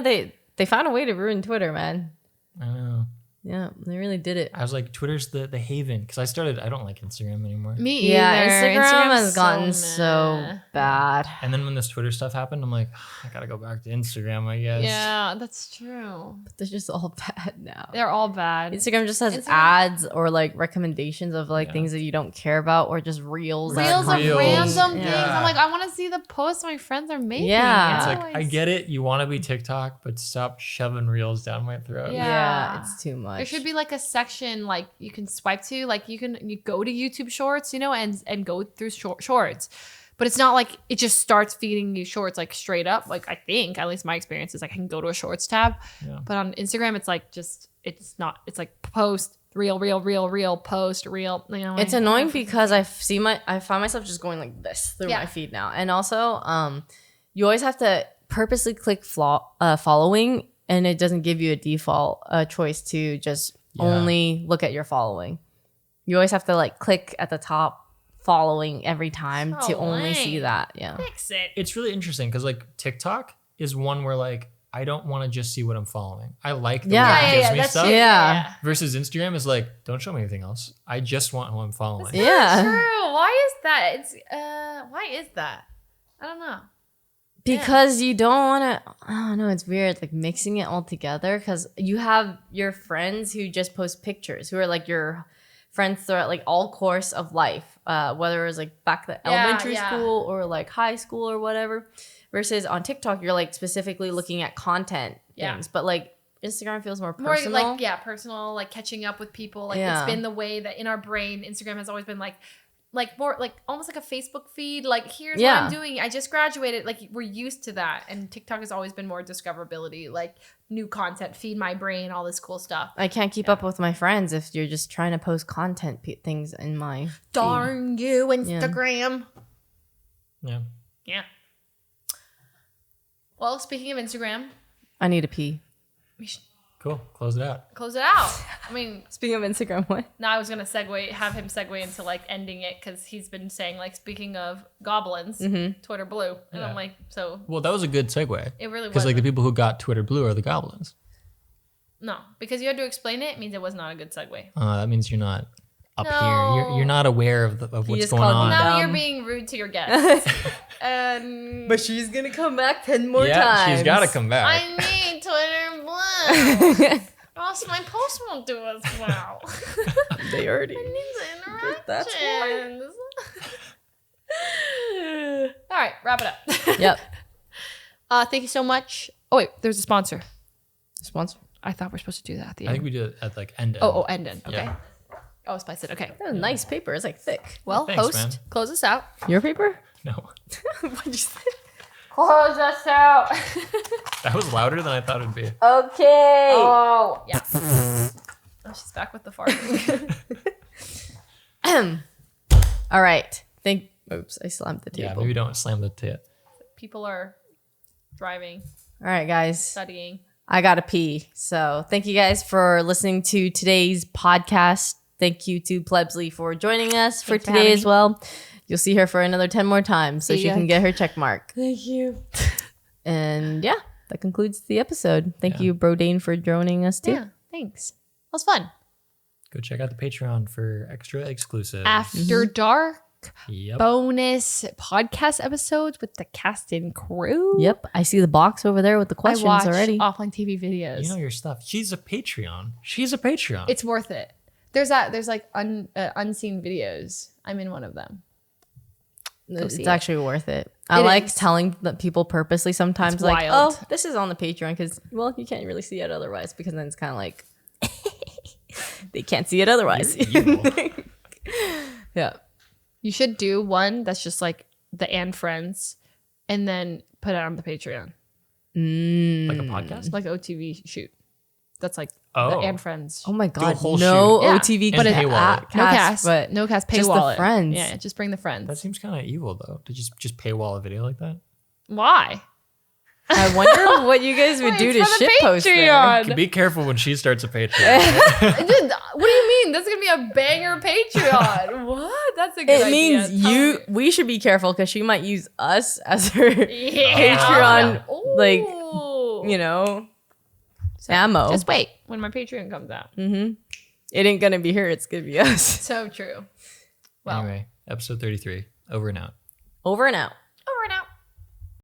they found a way to ruin Twitter, man. I know. Yeah, they really did it. I was like, Twitter's the haven because I don't like Instagram anymore. Me either. Yeah, Instagram has Instagram's gotten so so meh. bad. And then when this Twitter stuff happened, I'm like, I gotta go back to Instagram, I guess. Yeah, that's true. They're just all bad now. They're all bad. Instagram just has Instagram- ads or like recommendations of like Yeah. things that you don't care about or just reels. that Reels come- of Reels. random things. Yeah. I'm like, I want to see the posts my friends are making. Yeah. It's Yeah. like, I get it. You want to be TikTok, but stop shoving reels down my throat. Yeah. Yeah, it's too much. There should be like a section like you can swipe to, like you go to YouTube Shorts, and go through shorts. But it's not like it just starts feeding you shorts like straight up. Like I think, at least my experience is like I can go to a shorts tab. Yeah. But on Instagram, it's like it's not. It's like post, reel, post, reel. You know, It's like- annoying because I find myself just going like this through Yeah. my feed now, and also you always have to purposely click following, and it doesn't give you a default choice to just Yeah. only look at your following. You always have to like click at the top following every time So to only see lame. that. Yeah. Fix it. It's really interesting because like TikTok is one where like I don't want to just see what I'm following. I like the Yeah. way it gives me that's stuff. true. Yeah. Versus Instagram is like, don't show me anything else. I just want who I'm following. Yeah. True. Why is that? It's why is that? I don't know. Because you don't want to, I don't know, it's weird, like mixing it all together because you have your friends who just post pictures, who are like your friends throughout like all course of life, whether it was like back to elementary yeah. school or like high school or whatever, versus on TikTok, you're like specifically looking at content Yeah. things, but like Instagram feels more More personal. like personal, like catching up with people. Like Yeah. it's been the way that in our brain, Instagram has always been like more like almost like a Facebook feed. Like here's what Yeah. I'm doing. I just graduated. Like we're used to that, and TikTok has always been more discoverability, like new content, feed my brain, all this cool stuff. I can't keep up with my friends if you're just trying to post content things in my feed. Darn you, Instagram. Yeah. Yeah. Well, speaking of Instagram, I need to pee. we should Cool. Close it out. close it out. I mean, Speaking of Instagram, what? now I was gonna have him segue into like ending it because he's been saying like speaking of goblins, Twitter blue, and Yeah. I'm like, so Well, that was a good segue. it really Because was like the people who got Twitter blue are the goblins. no, because you had to explain it means it was not a good segue. That means you're not up No. here. You're not aware of what's just going called on. me Now dumb. you're being rude to your guests. And But she's gonna come back 10 more Yeah, times. she's got to come back. I need Twitter blue. Or else my post won't do as well. They already. I need the interactions. That's All right, wrap it up. Yep. Thank you so much. Oh wait, there's a sponsor. Sponsor. I thought we're supposed to do that at the I end. think we did it at like end. Oh, end. Okay. Yeah. Oh, spice it. Okay. That was nice paper. It's like thick. Well, Thanks, host, man. close us out. Your paper? No. What'd you say? Close us out. That was louder than I thought it'd be. Okay. Oh, yeah. Oh, she's back with the fart. All right. Oops, I slammed the table. Yeah, maybe don't slam the tit. People are driving, All right, guys. studying. I gotta pee. So thank you guys for listening to today's podcast. Thank you to Plebsley for joining us for Thanks for today having as me. well. You'll see her for another 10 more times so See she ya. can get her check mark. Thank you. And yeah, that concludes the episode. Thank Yeah. you, Brodin, for joining us too. Yeah, thanks. That was fun. Go check out the Patreon for extra exclusive. After dark Yep. bonus podcast episodes with the cast and crew. Yep. I see the box over there with the questions I watch already. offline TV videos. You know your stuff. She's a Patreon. She's a Patreon. It's worth it. There's like unseen videos. I'm in one of them. It's see it. actually worth it. I It like is. telling the people purposely sometimes, It's like, wild. oh, this is on the Patreon because, well, you can't really see it otherwise because then it's kind of like they can't see it otherwise. You're evil. Yeah. You should do one that's just like the and friends, and then put it on the Patreon, Like a podcast? like OTV shoot. That's like Oh. the and friends. Oh my God. whole No shoot. Yeah. OTV And cast, paywall it. no cast, but no cast. Paywall just the it. friends. Yeah, just bring the friends. That seems kind of evil though. To just paywall a video like that. Why? I wonder what you guys would do to it's for the shitpost there. Patreon. Be careful when she starts a Patreon. Dude, what do you mean? That's gonna be a banger Patreon. What? That's a good It idea. means we should be careful because she might use us as her Yeah. Patreon, like, Ooh. you know, ammo. Just wait when my Patreon comes out. It ain't gonna be her, it's gonna be us. So true. Well, Anyway, episode 33. Over and out. Over and out.